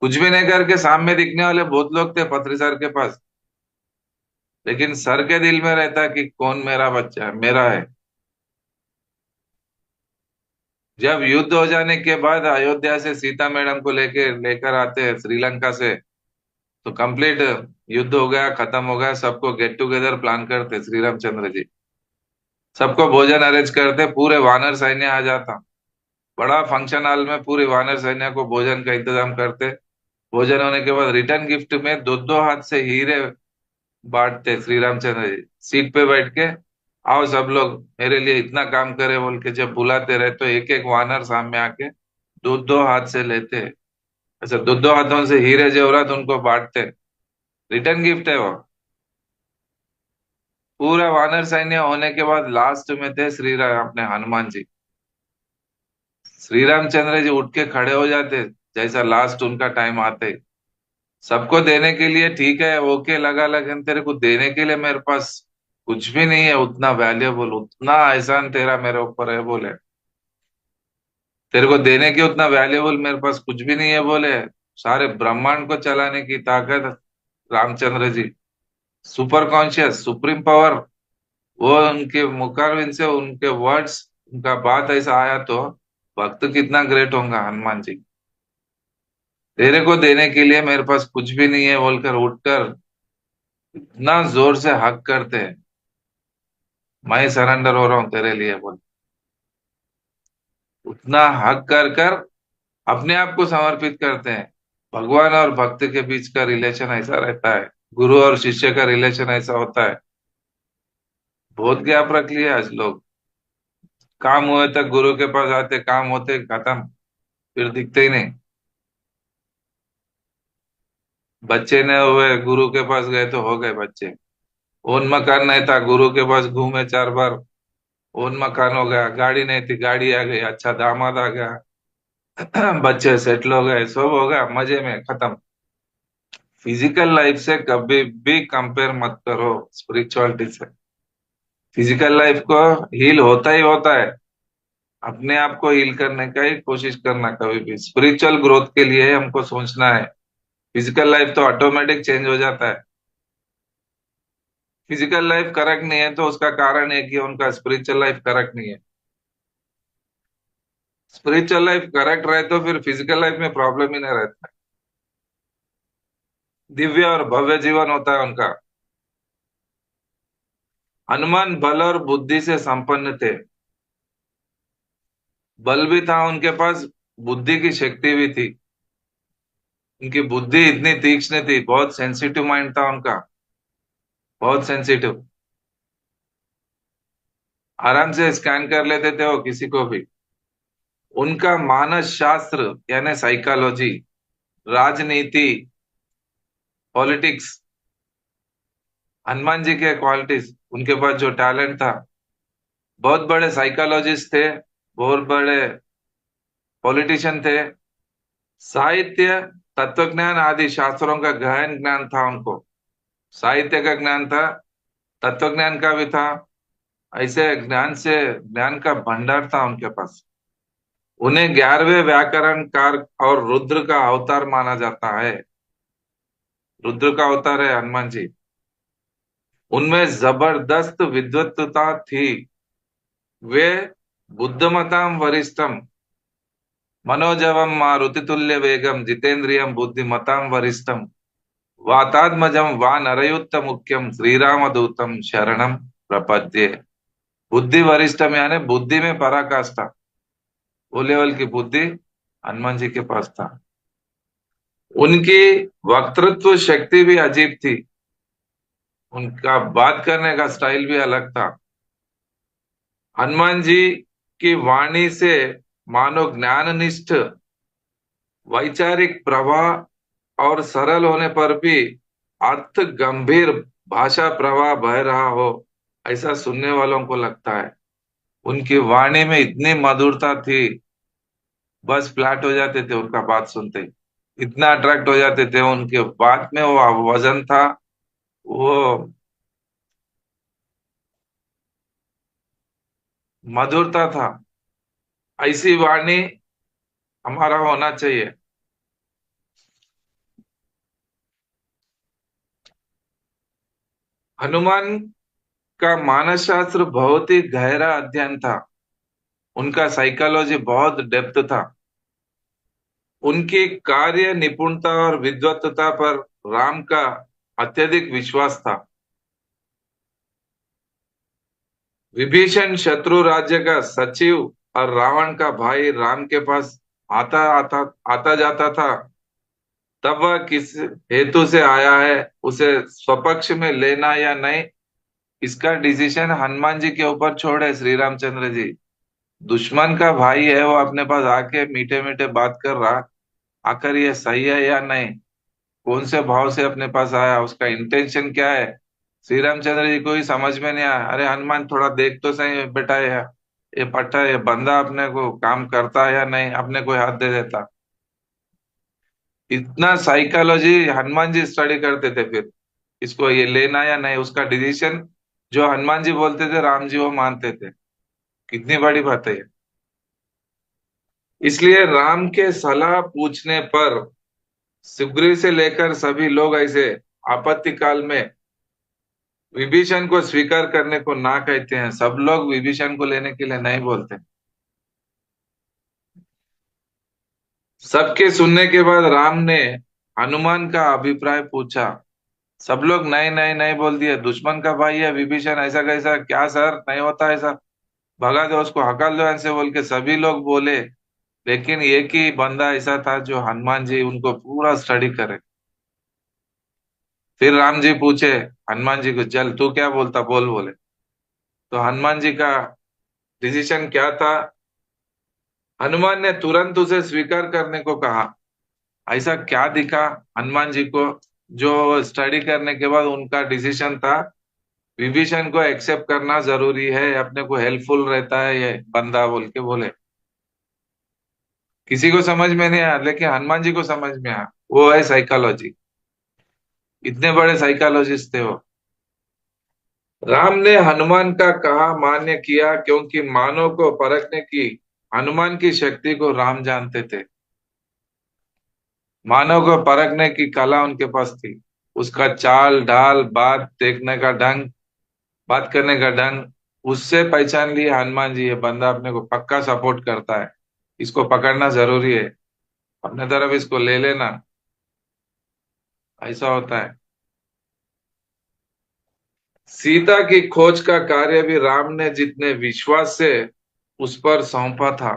कुछ भी नहीं करके सामने दिखने वाले बहुत लोग थे पत्री सर के पास, लेकिन सर के दिल में रहता कि कौन मेरा बच्चा है, मेरा है। जब युद्ध हो जाने के बाद अयोध्या से सीता मैडम को लेकर आते हैं श्रीलंका से, तो कंप्लीट युद्ध हो गया, खत्म हो गया, सबको गेट टुगेदर प्लान करते श्री रामचंद्र जी। सबको भोजन अरेंज करते, पूरे वानर सैन्य आ जाता, बड़ा फंक्शन हॉल में पूरे वानर सैन्य को भोजन का इंतजाम करते। भोजन होने के बाद रिटर्न गिफ्ट में दो दो हाथ से हीरे बांटते श्री रामचंद्र जी, सीट पे बैठ के। आओ सब लोग मेरे लिए इतना काम करे बोल के जब बुलाते रहे, तो एक एक वानर सामने आके दो दो हाथ से लेते। अच्छा, दो दो हाथों से हीरे जेवरात उनको बांटते, रिटर्न गिफ्ट है वो। पूरा वानर सैन्य होने के बाद लास्ट में थे श्री राम, अपने हनुमान जी। श्री रामचंद्र जी उठ के खड़े हो जाते जैसा लास्ट उनका टाइम आते। सबको देने के लिए ठीक है, ओके लगा, लेकिन तेरे को देने के लिए मेरे पास कुछ भी नहीं है उतना वैल्यूएबल, उतना एहसान तेरा मेरे ऊपर है बोले। तेरे को देने की उतना वैल्यूएबल मेरे पास कुछ भी नहीं है बोले। सारे ब्रह्मांड को चलाने की ताकत Ramchandra ji, super conscious, supreme power, वो उनके मुखारविंद से उनके वर्ड्स, उनका बात ऐसा आया तो भक्त कितना ग्रेट होगा हनुमान जी। तेरे को देने के लिए मेरे पास कुछ भी नहीं है बोलकर उठकर इतना जोर से हक करते हैं, मैं सरेंडर हो रहा हूं तेरे लिए बोल। उतना हक कर कर अपने आप को समर्पित करते हैं। भगवान और भक्त के बीच का रिलेशन ऐसा रहता है, गुरु और शिष्य का रिलेशन ऐसा होता है। बहुत गैप रख लिया आज लोग, काम हुए तक गुरु के पास आते, काम होते खत्म, फिर दिखते ही नहीं। बच्चे न हुए, गुरु के पास गए तो हो गए बच्चे। ओन मकान नहीं था, गुरु के पास घूमे 4 बार, ओन मकान हो गया। गाड़ी नहीं थी, गाड़ी आ गई, अच्छा दामाद आ गया। बच्चे सेटल हो गए, सब हो गया, मजे में खत्म। फिजिकल लाइफ से कभी भी कंपेयर मत करो स्पिरिचुअलिटी से। फिजिकल लाइफ को हील होता ही होता है, अपने आप को हील करने का ही कोशिश करना। कभी भी स्पिरिचुअल ग्रोथ के लिए हमको सोचना है। फिजिकल लाइफ तो ऑटोमेटिक चेंज हो जाता है। फिजिकल लाइफ करेक्ट नहीं है तो उसका कारण है कि उनका स्पिरिचुअल लाइफ करेक्ट नहीं है। स्पिरिचुअल लाइफ करेक्ट रहे तो फिर फिजिकल लाइफ में प्रॉब्लम ही नहीं रहता है। दिव्य और भव्य जीवन होता है उनका। हनुमान बल और बुद्धि से संपन्न थे। बल भी था उनके पास, बुद्धि की शक्ति भी थी। उनकी बुद्धि इतनी तीक्ष्ण थी, बहुत सेंसिटिव माइंड था उनका, बहुत सेंसिटिव। आराम से स्कैन कर लेते थे वो किसी को भी। उनका मानस शास्त्र यानी साइकोलॉजी, राजनीति, पॉलिटिक्स, हनुमान जी के क्वालिटीज, उनके पास जो टैलेंट था, बहुत बड़े साइकोलॉजिस्ट थे, बहुत बड़े पॉलिटिशियन थे। साहित्य, तत्वज्ञान आदि शास्त्रों का गहन ज्ञान था उनको। साहित्य का ज्ञान था, तत्वज्ञान का भी था। ऐसे ज्ञान से ज्ञान का भंडार था उनके पास। उन्हें 11वें व्याकरणकार और रुद्र का अवतार माना जाता है। रुद्र का अवतार है हनुमान जी। उनमें जबरदस्त विद्वत्ता थी। वे बुद्धमताम वरिष्ठम, मनोजवम मारुतितुल्य वेगम, जितेंद्रियम बुद्धिमताम वरिष्ठम, वातात्मजम वानरयुक्त मुख्यम, श्रीराम दूतम शरणम प्रपद्ये। बुद्धि वरिष्ठम यानी बुद्धि में पराकाष्ठा, वो लेवल की बुद्धि हनुमान जी के पास था। उनकी वक्तृत्व शक्ति भी अजीब थी, उनका बात करने का स्टाइल भी अलग था। हनुमान जी की वाणी से मानो ज्ञाननिष्ठ वैचारिक प्रवाह और सरल होने पर भी अर्थ गंभीर भाषा प्रवाह बह रहा हो, ऐसा सुनने वालों को लगता है। उनकी वाणी में इतनी मधुरता थी, बस फ्लैट हो जाते थे उनका बात सुनते ही, इतना अट्रैक्ट हो जाते थे उनके बात में। वो वजन था, वो मधुरता था। ऐसी वाणी हमारा होना चाहिए। हनुमान का मानस शास्त्र बहुत ही गहरा अध्ययन था। उनका साइकोलॉजी बहुत डेप्थ था। उनकी कार्य निपुणता और विद्वत्ता पर राम का अत्यधिक विश्वास था। विभीषण शत्रु राज्य का सचिव और रावण का भाई राम के पास आता आता आता जाता था। तब वह किस हेतु से आया है, उसे स्वपक्ष में लेना या नहीं, इसका डिसीजन हनुमान जी के ऊपर छोड़े श्री रामचंद्र जी। दुश्मन का भाई है, वो अपने पास आके मीठे मीठे बात कर रहा, आखिर ये सही है या नहीं, कौन से भाव से अपने पास आया, उसका इंटेंशन क्या है, श्री रामचंद्र जी को ही समझ में नहीं आया। अरे हनुमान, थोड़ा देख तो सही बेटा, ये पट्टा, ये बंदा अपने को काम करता है या नहीं, अपने को हाथ दे देता। इतना साइकोलॉजी हनुमान जी स्टडी करते थे। फिर इसको ये लेना या नहीं, उसका डिसीजन जो हनुमान जी बोलते थे राम जी वो मानते थे। कितनी बड़ी बात है ये। इसलिए राम के सलाह पूछने पर सुग्रीव से लेकर सभी लोग ऐसे आपत्ति काल में विभीषण को स्वीकार करने को ना कहते हैं। सब लोग विभीषण को लेने के लिए नहीं बोलते। सबके सुनने के बाद राम ने हनुमान का अभिप्राय पूछा। सब लोग नहीं नहीं नहीं बोल दिए। दुश्मन का भाई है विभीषण, ऐसा कैसा, क्या सर, नहीं होता ऐसा, भगा दो उसको, हकल दो ऐसे बोल के सभी लोग बोले। लेकिन एक ही बंदा ऐसा था जो हनुमान जी उनको पूरा स्टडी करे। फिर राम जी पूछे हनुमान जी को, चल तू क्या बोलता, बोल, बोले। तो हनुमान जी का डिसीजन क्या था? हनुमान ने तुरंत उसे स्वीकार करने को कहा। ऐसा क्या दिखा हनुमान जी को जो स्टडी करने के बाद उनका डिसीजन था विभीषण को एक्सेप्ट करना जरूरी है, अपने को हेल्पफुल रहता है ये बंदा, बोल के बोले। किसी को समझ में नहीं आया, लेकिन हनुमान जी को समझ में आया। वो है साइकोलॉजी। इतने बड़े साइकोलॉजिस्ट थे वो। राम ने हनुमान का कहा मान्य किया, क्योंकि मानव को परखने की हनुमान की शक्ति को राम जानते थे। मानव को परखने की कला उनके पास थी। उसका चाल ढाल, बात देखने का ढंग, बात करने का ढंग, उससे पहचान लिए हनुमान जी ये बंदा अपने को पक्का सपोर्ट करता है, इसको पकड़ना जरूरी है, अपने तरफ इसको ले लेना। ऐसा होता है। सीता की खोज का कार्य भी राम ने जितने विश्वास से उस पर सौंपा था।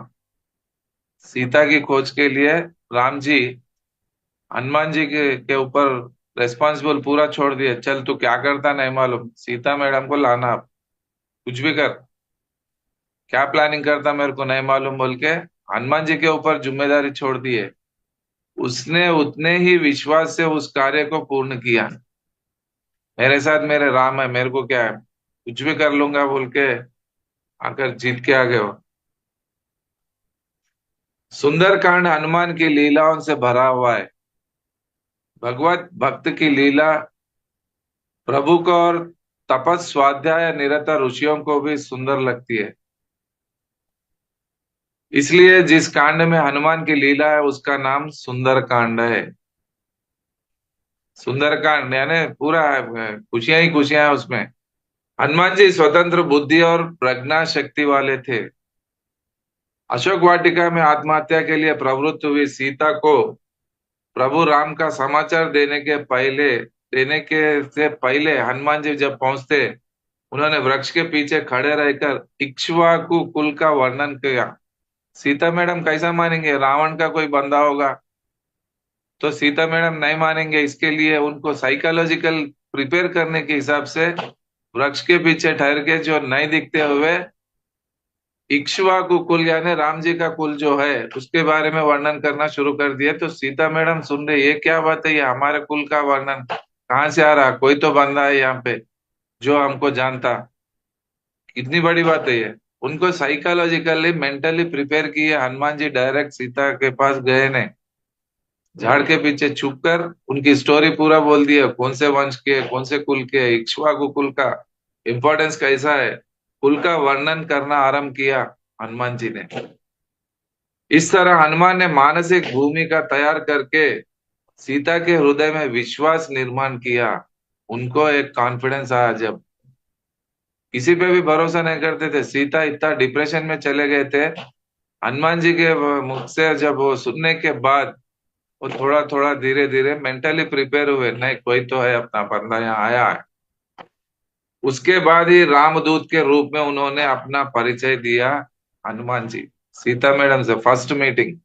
सीता की खोज के लिए राम जी हनुमान जी के ऊपर रेस्पॉन्सिबल पूरा छोड़ दिए। चल तू क्या करता नहीं मालूम, सीता मैडम को लाना, आप कुछ भी कर, क्या प्लानिंग करता मेरे को नहीं मालूम, बोल के हनुमान जी के ऊपर जिम्मेदारी छोड़ दिए। उसने उतने ही विश्वास से उस कार्य को पूर्ण किया। मेरे साथ मेरे राम है, मेरे को क्या है, कुछ भी कर लूंगा, बोल के आकर जीत के आ गए हो। सुंदरकांड हनुमान की लीलाओं से भरा हुआ है। भगवत भक्त की लीला प्रभु को और तपस स्वाध्याय निरत ऋषियों को भी सुंदर लगती है। इसलिए जिस कांड में हनुमान की लीला है उसका नाम सुंदर कांड है। सुंदर कांड यानी पूरा खुशियां ही खुशियां है उसमें। हनुमान जी स्वतंत्र बुद्धि और प्रज्ञा शक्ति वाले थे। अशोक वाटिका में आत्महत्या के लिए प्रवृत्त हुई सीता को प्रभु राम का समाचार देने के से पहले हनुमान जी जब पहुंचते, उन्होंने वृक्ष के पीछे खड़े रहकर इक्ष्वाकु कुल का वर्णन किया। सीता मैडम कैसा मानेंगे, रावण का कोई बंदा होगा तो सीता मैडम नहीं मानेंगे। इसके लिए उनको साइकोलॉजिकल प्रिपेयर करने के हिसाब से वृक्ष के पीछे ठहर के जो नहीं दिखते हुए इक्ष्वाकु कुल यानी राम जी का कुल जो है उसके बारे में वर्णन करना शुरू कर दिया। तो सीता मैडम सुन रहे, ये क्या बात है, ये हमारे कुल का वर्णन कहाँ से आ रहा, कोई तो बंदा है यहाँ पे जो हमको जानता। कितनी बड़ी बात है ये। उनको साइकोलॉजिकली मेंटली प्रिपेयर किए। हनुमान जी डायरेक्ट सीता के पास गए ने, झाड़ के पीछे छुप कर उनकी स्टोरी पूरा बोल दिया, कौन से वंश के, कौन से कुल के, इक्ष्वाकु कुल का इंपॉर्टेंस कैसा है, कुल का वर्णन करना आरंभ किया हनुमान जी ने। इस तरह हनुमान ने मानसिक भूमिका तैयार करके सीता के हृदय में विश्वास निर्माण किया। उनको एक कॉन्फिडेंस आया। जब किसी पे भी भरोसा नहीं करते थे, सीता इतना डिप्रेशन में चले गए थे, हनुमान जी के मुख से जब वो सुनने के बाद वो थोड़ा थोड़ा धीरे धीरे मेंटली प्रिपेयर हुए, नहीं कोई तो है अपना बंदा यहाँ आया है। उसके बाद ही रामदूत के रूप में उन्होंने अपना परिचय दिया हनुमान जी। सीता मैडम से फर्स्ट मीटिंग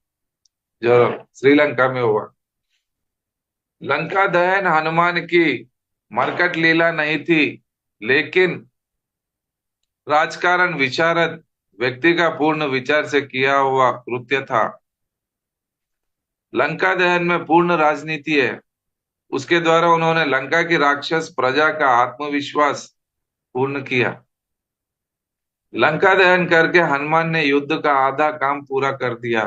जो श्रीलंका में हुआ। लंका दहन हनुमान की मरकट लीला नहीं थी, लेकिन राजकारण विशारद व्यक्ति का पूर्ण विचार से किया हुआ कृत्य था। लंका दहन में पूर्ण राजनीति है। उसके द्वारा उन्होंने लंका की राक्षस प्रजा का आत्मविश्वास पूर्ण किया। लंका दहन करके हनुमान ने युद्ध का आधा काम पूरा कर दिया।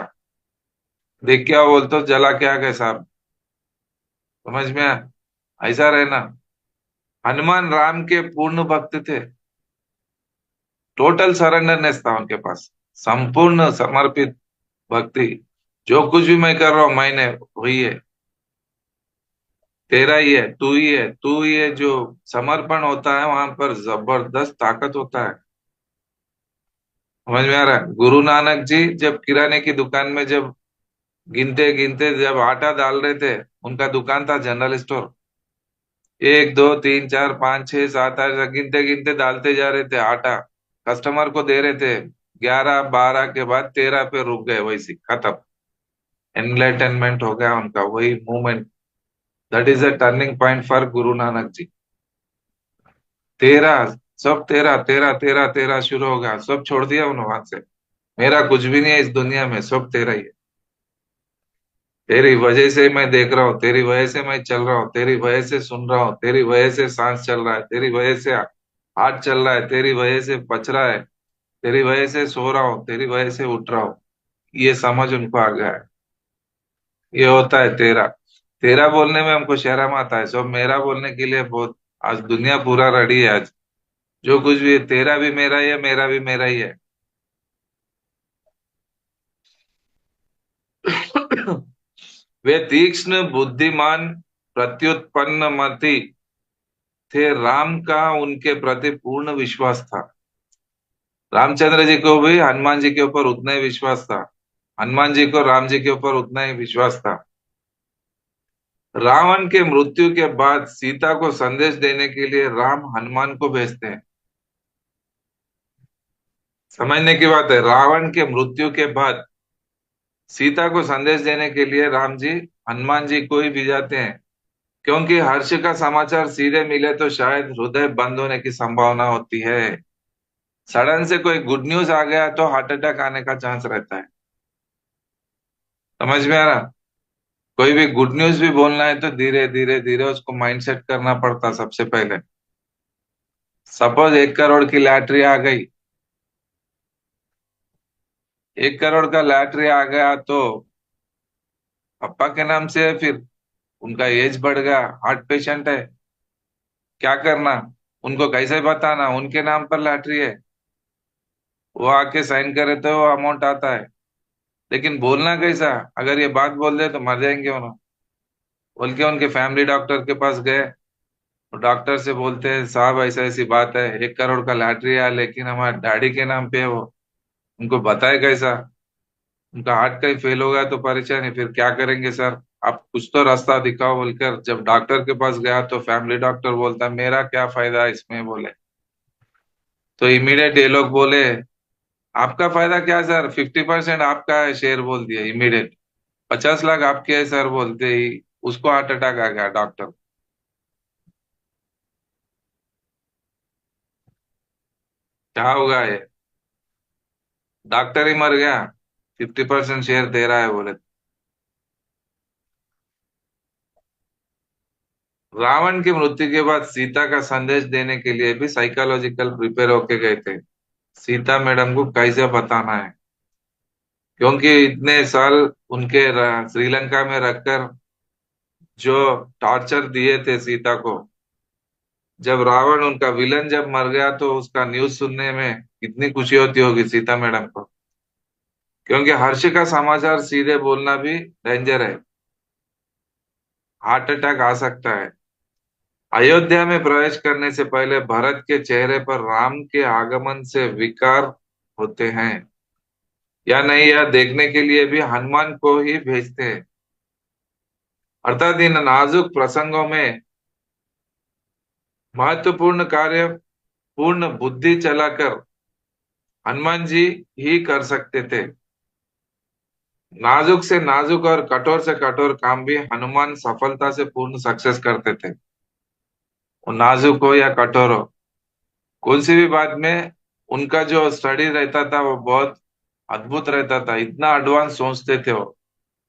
देख क्या बोलते हो, जला क्या गए साहब, समझ में आया? ऐसा रहना। हनुमान राम के पूर्ण भक्त थे। टोटल सरेंडरनेस था उनके पास, संपूर्ण समर्पित भक्ति। जो कुछ भी मैं कर रहा हूं मैंने वही है, तेरा ही है, तू ही है, तू ही है। जो समर्पण होता है वहां पर जबरदस्त ताकत होता है। समझ में आ रहा है? गुरु नानक जी जब किराने की दुकान में जब गिनते गिनते जब आटा डाल रहे थे, उनका दुकान था जनरल स्टोर। एक दो तीन चार पाँच छह सात आठ गिनते गिनते डालते जा रहे थे आटा, कस्टमर को दे रहे थे। 11 12 के बाद 13 पे रुक गए, वैसी खत्म। एनलाइटनमेंट हो गया उनका, वही movement. That is a turning point for Guru Nanak ji. 13, सब 13 13 13 13 शुरू हो गया, सब छोड़ दिया उन्होंने वहां से। मेरा कुछ भी नहीं है इस दुनिया में, सब तेरा ही है। तेरी वजह से मैं देख रहा हूँ, तेरी वजह से मैं चल रहा हूँ, तेरी वजह से सुन रहा हूँ, तेरी वजह से सांस चल रहा है, तेरी वजह से हाथ चल रहा है, तेरी वजह से बच रहा है, तेरी वजह से सो रहा हूँ, तेरी वजह से उठ रहा हूँ। ये समझ उनको आ गया है। ये होता है तेरा। तेरा बोलने में हमको शर्म आता है, सब मेरा बोलने के लिए बहुत। आज दुनिया पूरा रेडी है। आज जो कुछ भी है, तेरा भी मेरा ही है, मेरा भी मेरा ही है। वे तीक्ष्ण बुद्धिमान प्रत्युत्पन्न मति थे। राम का उनके प्रति पूर्ण विश्वास था। रामचंद्र जी को भी हनुमान जी के ऊपर उतना ही विश्वास था। हनुमान जी को राम जी के ऊपर उतना ही विश्वास था। रावण के मृत्यु के बाद सीता को संदेश देने के लिए राम हनुमान को भेजते हैं। समझने की बात है, रावण के मृत्यु के बाद सीता को संदेश देने के लिए राम जी हनुमान जी को ही भिजाते हैं। क्योंकि हर्ष का समाचार सीधे मिले तो शायद हृदय बंद होने की संभावना होती है। सडन से कोई गुड न्यूज आ गया तो हार्ट अटैक आने का चांस रहता है। समझ में आ रहा? कोई भी गुड न्यूज भी बोलना है तो धीरे धीरे धीरे उसको माइंड सेट करना पड़ता सबसे पहले। सपोज 1 करोड़ की लॉटरी आ गई, 1 करोड़ का लॉटरी आ गया तो पापा के नाम से है, फिर उनका एज बढ़ गया, हार्ट पेशेंट है, क्या करना? उनको कैसे बताना उनके नाम पर लॉटरी है? वो आके साइन करे तो वो अमाउंट आता है। लेकिन बोलना कैसा? अगर ये बात बोल दे तो मर जाएंगे उन्होंने। बोल के उनके फैमिली डॉक्टर के पास गए। डॉक्टर से बोलते हैं साहब ऐसा ऐसी बात है, 1 करोड़ का लॉटरी है लेकिन हमारे डैडी के नाम पे है वो। उनको बताए कैसा? उनका हार्ट कहीं फेल हो गया तो परेशानी, फिर क्या करेंगे सर? आप कुछ तो रास्ता दिखाओ। बोलकर जब डॉक्टर के पास गया तो फैमिली डॉक्टर बोलता मेरा क्या फायदा है इसमें, बोले। तो इमीडिएट ये लोग बोले आपका फायदा क्या सर, 50% आपका है शेयर, बोल दिया इमीडिएट। 50 लाख आपके है सर, बोलते ही उसको हार्ट अटैक आ गया डॉक्टर। क्या होगा ये? डॉक्टर ही मर गया, 50% शेयर दे रहा है बोले। रावण की मृत्यु के बाद सीता का संदेश देने के लिए भी साइकोलॉजिकल प्रिपेयर होके गए थे। सीता मैडम को कैसे बताना है, क्योंकि इतने साल उनके श्रीलंका में रखकर जो टॉर्चर दिए थे सीता को, जब रावण उनका विलन जब मर गया तो उसका न्यूज सुनने में कितनी खुशी होती होगी सीता मैडम को। क्योंकि हर्ष का समाचार सीधे बोलना भी डेंजर है, हार्ट अटैक आ सकता है। अयोध्या में प्रवेश करने से पहले भरत के चेहरे पर राम के आगमन से विकार होते हैं या नहीं, यह देखने के लिए भी हनुमान को ही भेजते हैं। अर्थात इन नाजुक प्रसंगों में महत्वपूर्ण कार्य पूर्ण बुद्धि चलाकर हनुमान जी ही कर सकते थे। नाजुक से नाजुक और कठोर से कठोर काम भी हनुमान सफलता से पूर्ण सक्सेस करते थे। वो नाजुक हो या कठोर हो, कौन सी भी बात में उनका जो स्टडी रहता था वो बहुत अद्भुत रहता था। इतना एडवांस सोचते थे वो,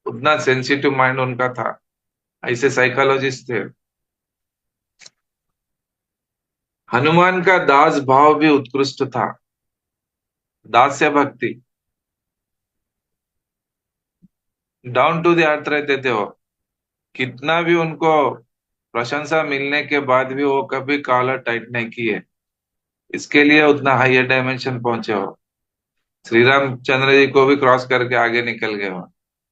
उतना सेंसिटिव माइंड उनका था। ऐसे साइकोलॉजिस्ट थे। हनुमान का दास भाव भी उत्कृष्ट था। दास्य भक्ति, डाउन टू द अर्थ रहते थे वो। कितना भी उनको प्रशंसा मिलने के बाद भी वो कभी कॉलर टाइट नहीं किए। इसके लिए उतना हायर डायमेंशन पहुंचे हो। श्री रामचंद्र जी को भी क्रॉस करके आगे निकल गए हो।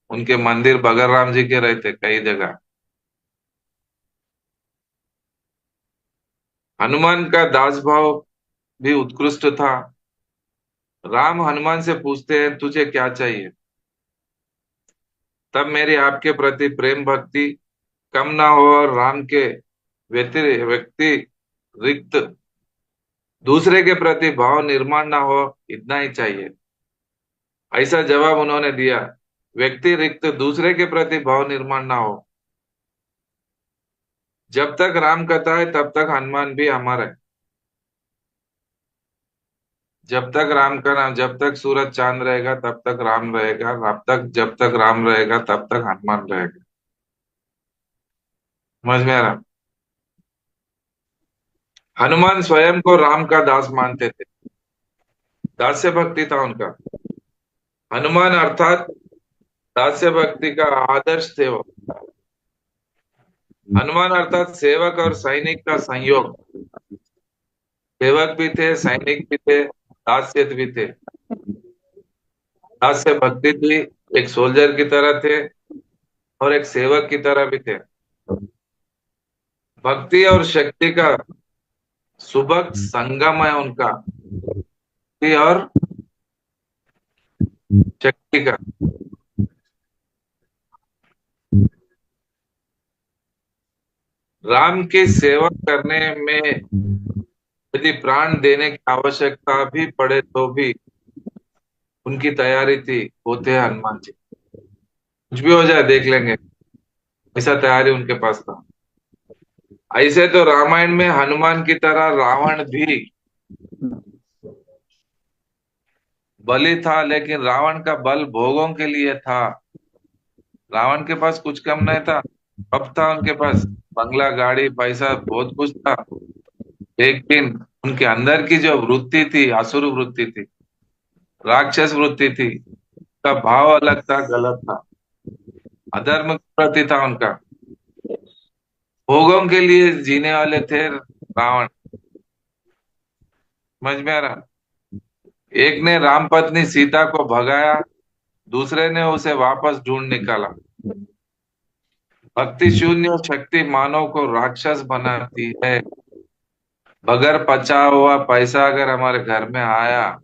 उनके मंदिर बगर राम जी के रहते कई जगह। हनुमान का दास भाव भी उत्कृष्ट था। राम हनुमान से पूछते हैं तुझे क्या चाहिए, तब मेरी आपके प्रति प्रेम भक्ति कम ना हो और राम के व्यक्ति रिक्त दूसरे के प्रति भाव निर्माण ना हो, इतना ही चाहिए। ऐसा जवाब उन्होंने दिया, व्यक्ति रिक्त दूसरे के प्रति भाव निर्माण ना हो। जब तक राम कथा है तब तक हनुमान भी हमारा है। जब तक राम का नाम, जब तक सूरज चांद रहेगा तब तक राम रहेगा, जब तक राम रहेगा तब तक हनुमान रहेगा। समझ में आ रहा? हनुमान स्वयं को राम का दास मानते थे। दास्य भक्ति था उनका। हनुमान अर्थात दास्य भक्ति का आदर्श थे वो। हनुमान अर्थात सेवक और सैनिक का संयोग। सेवक भी थे, सैनिक भी थे, दास्य भी थे। दास्य भक्ति थी, एक सोल्जर की तरह थे और एक सेवक की तरह भी थे। भक्ति और शक्ति का सुबह संगम है उनका। भक्ति और शक्ति का। राम की सेवा करने में यदि प्राण देने की आवश्यकता भी पड़े तो भी उनकी तैयारी थी। होते हैं हनुमान जी, कुछ भी हो जाए देख लेंगे, ऐसा तैयारी उनके पास था। ऐसे तो रामायण में हनुमान की तरह रावण भी बलि था, लेकिन रावण का बल भोगों के लिए था। रावण के पास कुछ कम नहीं था। अब था उनके पास बंगला, गाड़ी, पैसा, बहुत कुछ था, लेकिन उनके अंदर की जो वृत्ति थी, असुर वृत्ति थी, राक्षस वृत्ति थी, का भाव अलग था, गलत था, अधर्म के प्रति था उनका। भोगों के लिए जीने वाले थे रावण। समझ में आ रहा? एक ने राम पत्नी सीता को भगाया, दूसरे ने उसे वापस ढूंढ निकाला। भक्ति शून्य शक्ति मानव को राक्षस बनाती है। बगैर पचा हुआ पैसा अगर हमारे घर में आया,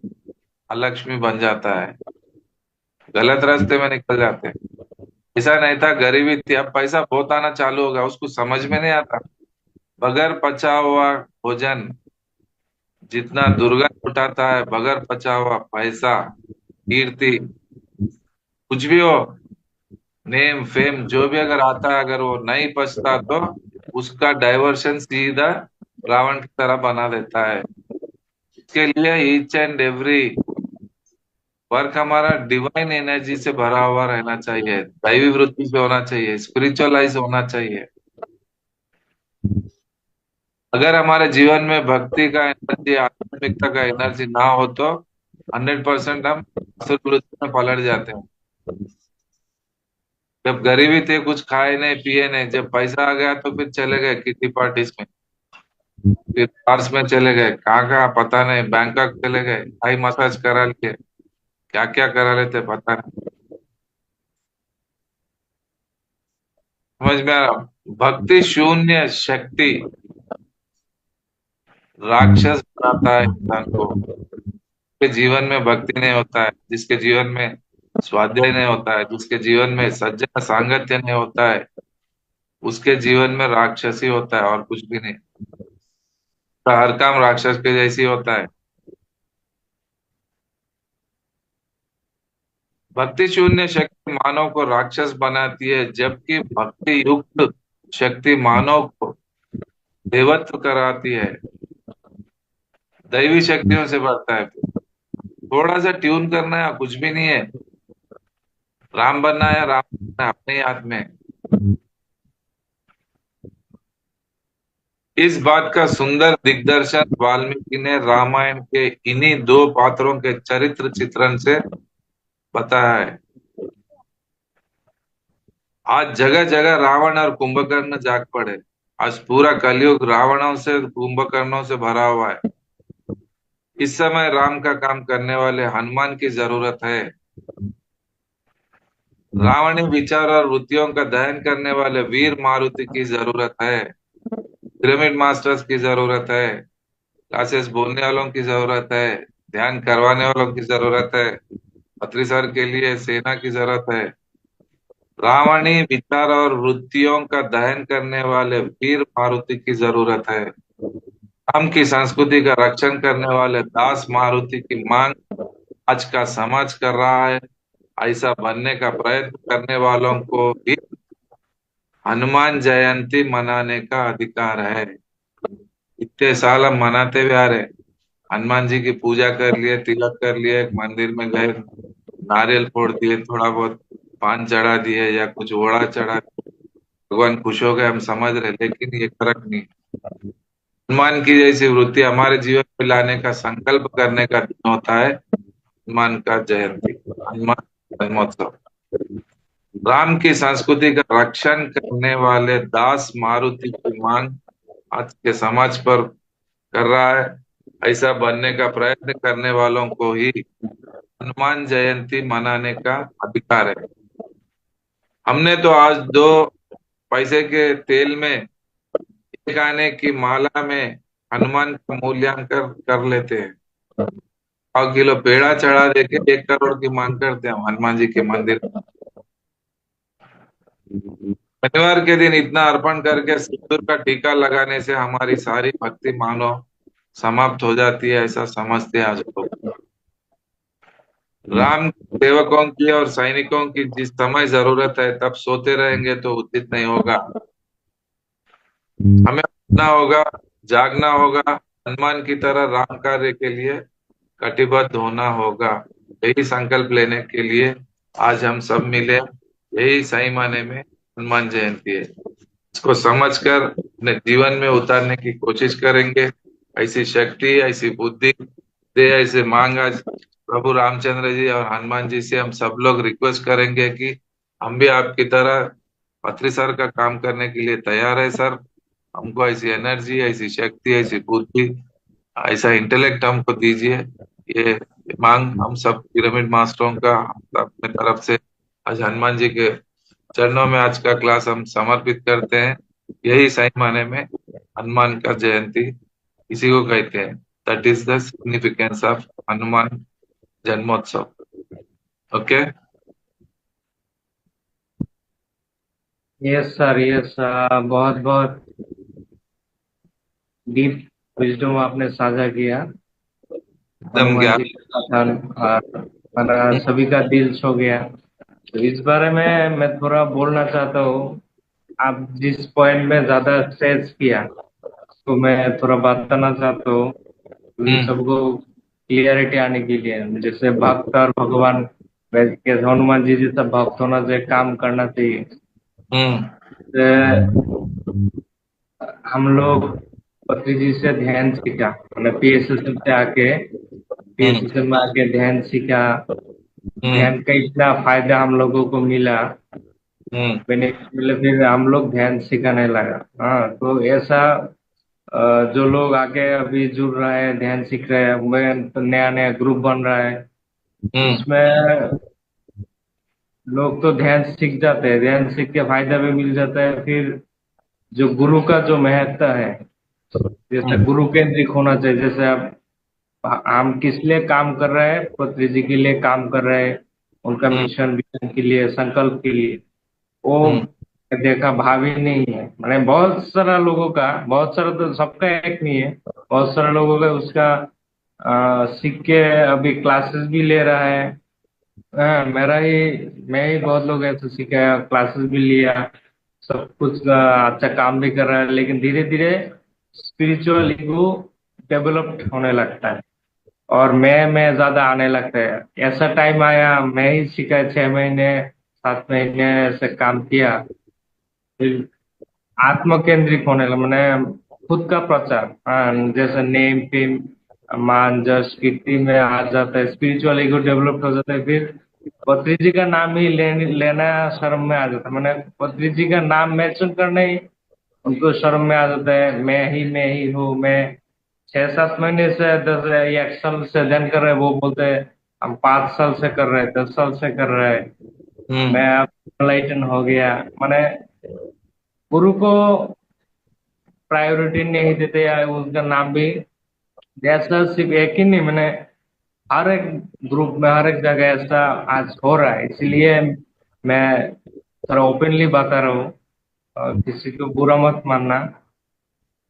अलक्ष्मी बन जाता है, गलत रास्ते में निकल जाते हैं। ऐसा नहीं था, गरीबी थी, अब पैसा बहुत आना चालू होगा, उसको समझ में नहीं आता। बगैर पचा हुआ भोजन जितना दुर्गंध उठाता है, बगैर पचा हुआ पैसा, कीर्ति, कुछ भी हो, नेम फेम जो भी अगर आता है, अगर वो नहीं पचता तो उसका डाइवर्शन सीधा रावण की तरह बना देता है। इसके लिए ईच एंड एवरी वर्क हमारा डिवाइन एनर्जी से भरा हुआ रहना चाहिए, दैवी वृत्ति से होना चाहिए, स्पिरिचुअलाइज होना चाहिए। अगर हमारे जीवन में भक्ति का एनर्जी, आध्यात्मिकता का एनर्जी ना हो तो 100% हम असुर वृत्ति में पलट जाते हैं। जब गरीबी थे, कुछ खाए नहीं पिए नहीं, जब पैसा आ गया तो फिर चले गए किटी पार्टीज में, फिर बार्स में चले गए, कहाँ कहाँ पता नहीं, बैंकॉक चले गए, थाई मसाज करा लिए, क्या क्या करा लेते पता नहीं। समझ में आ रहा? भक्ति शून्य शक्ति राक्षस बनाता है इंसान को। जिसके जीवन में भक्ति नहीं होता है, जिसके जीवन में स्वाध्याय नहीं होता है, जिसके जीवन में सज्जन सांगत्य नहीं होता है, उसके जीवन में राक्षसी होता है और कुछ भी नहीं। हर काम राक्षस के जैसी होता है। भक्ति शून्य शक्ति मानव को राक्षस बनाती है, जबकि भक्ति युक्त शक्ति मानव को देवत्व कराती है, दैवी शक्तियों से बढ़ता है। थोड़ा सा ट्यून करना है, कुछ भी नहीं है। राम बनना है, राम बनना है, अपने ही हाथ में है। इस बात का सुंदर दिग्दर्शन वाल्मीकि ने रामायण के इन्हीं दो पात्रों के चरित्र चित्रण से बताया है। आज जगह जगह रावण और कुंभकर्ण जाग पड़े। आज पूरा कलयुग रावणों से कुंभकर्णों से भरा हुआ है। इस समय राम का काम करने वाले हनुमान की जरूरत है। रावणी विचार और वृत्तियों का दहन करने वाले वीर मारुति की जरूरत है। पिरामिड मास्टर्स की जरूरत है। क्लासेस बोलने वालों की जरूरत है। ध्यान करवाने वालों की जरूरत है। अत्रि सर के लिए सेना की जरूरत है। रावणी विचार और वृत्तियों का दहन करने वाले वीर मारुति की जरूरत है। राम की संस्कृति का रक्षण करने वाले दास मारुति की मांग आज का समाज कर रहा है। ऐसा बनने का प्रयत्न करने वालों को भी हनुमान जयंती मनाने का अधिकार है। इतने साल हम मनाते हुए आ रहे। हनुमान जी की पूजा कर लिए, तिलक कर लिए, मंदिर में गए, नारियल फोड़ दिए, थोड़ा बहुत पान चढ़ा दिए या कुछ ओढ़ा चढ़ा, भगवान खुश हो गए, हम समझ रहे। लेकिन ये फर्क नहीं। हनुमान की जैसी वृत्ति हमारे जीवन में लाने का संकल्प करने का दिन होता है हनुमान का जयंती, हनुमान जन्मोत्सव। राम की संस्कृति का रक्षण करने वाले दास मारुति की मांग आज के समाज पर कर रहा है। ऐसा बनने का प्रयत्न करने वालों को ही हनुमान जयंती मनाने का अधिकार है। हमने तो आज 2 पैसे के तेल में, एक आने की माला में हनुमान का मूल्यांकन कर लेते हैं। 100 किलो पेड़ा चढ़ा देके 1 करोड़ की मांग करते हैं हम हनुमान जी के मंदिर में। शनिवार के दिन इतना अर्पण करके सिंदूर का टीका लगाने से हमारी सारी भक्ति मानो समाप्त हो जाती है, ऐसा समझते हैं आज लोग। राम सेवकों की और सैनिकों की जिस समय जरूरत है तब सोते रहेंगे तो उचित नहीं होगा। हमें उठना होगा, जागना होगा, हनुमान की तरह राम कार्य के लिए कटिबद्ध होना होगा। यही संकल्प लेने के लिए आज हम सब मिले। यही सही माने में हनुमान जयंती है। इसको समझकर अपने जीवन में उतारने की कोशिश करेंगे। ऐसी शक्ति, ऐसी बुद्धि दे, ऐसे मांग आज प्रभु रामचंद्र जी और हनुमान जी से हम सब लोग रिक्वेस्ट करेंगे कि हम भी आपकी तरह अत्रि सर का काम करने के लिए तैयार है सर। हमको ऐसी एनर्जी, ऐसी शक्ति, ऐसी बुद्धि, ऐसा इंटेलेक्ट हमको दीजिए। ये मांग हम सब पिरामिड मास्टरों का अपने तरफ से आज हनुमान जी के चरणों में आज का क्लास हम समर्पित करते हैं। यही सही माने में हनुमान का जयंती इसी को कहते हैं। That is the significance of Hanuman जन्मोत्सव। ओके। Yes sir, yes. बहुत बहुत डीप विजडम आपने साझा किया। एकदम हनुमान ज्ञान। जी का कथन हमारा सभी का दिल छू गया। तो इस बारे में मैं थोड़ा बोलना चाहता हूँ। आप जिस पॉइंट में ज्यादा स्ट्रेस किया तो मैं थोड़ा बताना चाहता हूँ, क्योंकि हम्म। सबको क्लियरिटी आने के लिए। जैसे भक्त और भगवान, वैसे हनुमान जी जैसा भक्त होना चाहिए, काम करना चाहिए। हम्म। हम लोग पत्री जी से ध्यान सीखा, मैंने पीएसएसएम से आके, हम्म। पीएसएसएम में आके ध्यान सीखा। हम्म। ध्यान का इतना फायदा हम लोगों को मिला, हम्म। बेनिफिट मिले, फिर हम लोग ध्यान सीखने लगा। हाँ, तो ऐसा जो लोग आके अभी जुड़ रहे हैं, ध्यान सीख रहे हैं, मैं तो नया नया ग्रुप बन रहा है, हम्म। उसमें लोग तो ध्यान सीख जाते हैं, ध्यान सीख के फायदा भी मिल जाता है। फिर जो गुरु का जो महत्व है, जैसे हम्म। गुरु केंद्रित होना चाहिए। जैसे अब हम किस लिए काम कर रहे हैं, पत्री जी के लिए काम कर रहे हैं, उनका हम्म। मिशन विजन के लिए, संकल्प के लिए। वो हम्म। देखा भाभी नहीं है, मैंने बहुत सारा लोगों का, बहुत सारा तो सबका एक नहीं है, बहुत सारे लोगों का उसका सीख के अभी क्लासेस भी ले रहा है। मेरा ही, मैं ही बहुत लोग ऐसे सीखा, क्लासेस भी लिया, सब कुछ अच्छा काम भी कर रहा है, लेकिन धीरे धीरे स्पिरिचुअल ईगो डेवलप्ड होने लगता है और मैं ज्यादा आने लगता है। ऐसा टाइम आया, मैं ही सीखा 6 महीने 7 महीने ऐसे काम किया, फिर आत्म केंद्रित होने लगा, मैंने खुद का प्रचार, जैसे नेम फेम मान जश कीर्ति में आ जाता है, स्पिरिचुअल ईगो डेवलप हो जाता है, फिर पत्री जी का नाम ही लेना शर्म में आ जाता है, मैंने पत्री जी का नाम मेंशन करना ही उनको शर्म में आ जाता है। मैं ही हूँ, मैं 6 7 महीने से 10 1 साल से ध्यान कर रहे हैं, वो बोलते हैं हम 5 साल से कर रहे हैं, 10 साल से कर रहे हैं, हम्म। मैं अब एनलाइटन हो गया। मैंने गुरु को प्रायोरिटी नहीं देते, या उनका नाम भी जैसा सिर्फ एक ही नहीं, मैंने हर एक ग्रुप में हर एक जगह ऐसा आज हो रहा है, इसलिए मैं थोड़ा ओपनली बता रहा हूँ, और किसी को बुरा मत मानना,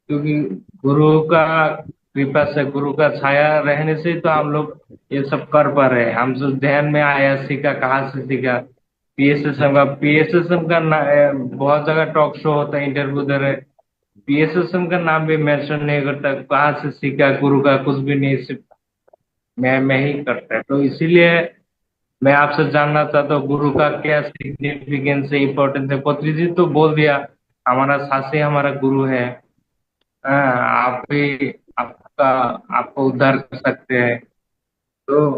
क्योंकि गुरु का कृपा से, गुरु का छाया रहने से ही तो हम लोग ये सब कर पा रहे हैं। हम जो ध्यान में आया सीखा, कहाँ से सीखा? पीएसएसएम का बहुत जगह टॉक शो होता है, इंटरव्यू दे रहे, पीएसएसएम का नाम भी मेंशन नहीं करता, कहाँ से सीखा, गुरु का कुछ भी नहीं, सिर्फ मैं ही करता है। तो इसीलिए मैं आपसे जानना चाहता हूँ गुरु का क्या सिग्निफिकेंस है, इम्पोर्टेंस है। पत्री जी तो बोल दिया, हमारा साथी हमारा गुरु है। आप भी आपका आपको उद्धार कर सकते हैं। तो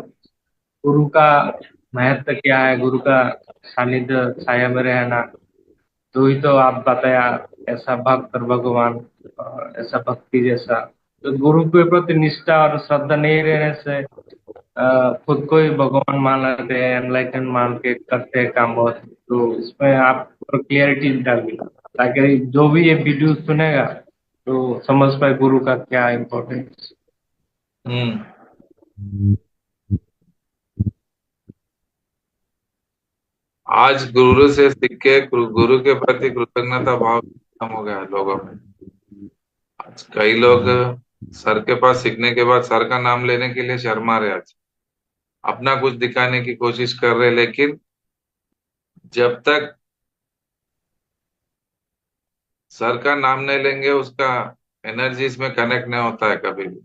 गुरु का महत्व क्या है, गुरु का सानिध्य छाया में रहना, तो ही तो आप बताया, ऐसा भक्त और भगवान, ऐसा भक्ति जैसा। तो गुरु के प्रति निष्ठा और श्रद्धा नहीं रहने से खुद को ही भगवान मान लेते हैं, एनलाइटन मान के करते हैं काम बहुत। तो इसमें आप क्लियरिटी डालिए, ताकि जो भी ये वीडियो सुनेगा तो समझ पाए गुरु का क्या इम्पोर्टेंस। हम्म। आज गुरु से सीख के गुरु के प्रति कृतज्ञता भाव कम हो गया है लोगों में। आज कई लोग सर के पास सीखने के बाद सर का नाम लेने के लिए शर्मा रहे, आज अपना कुछ दिखाने की कोशिश कर रहे, लेकिन जब तक सर का नाम नहीं लेंगे उसका एनर्जी इसमें कनेक्ट नहीं होता है, कभी भी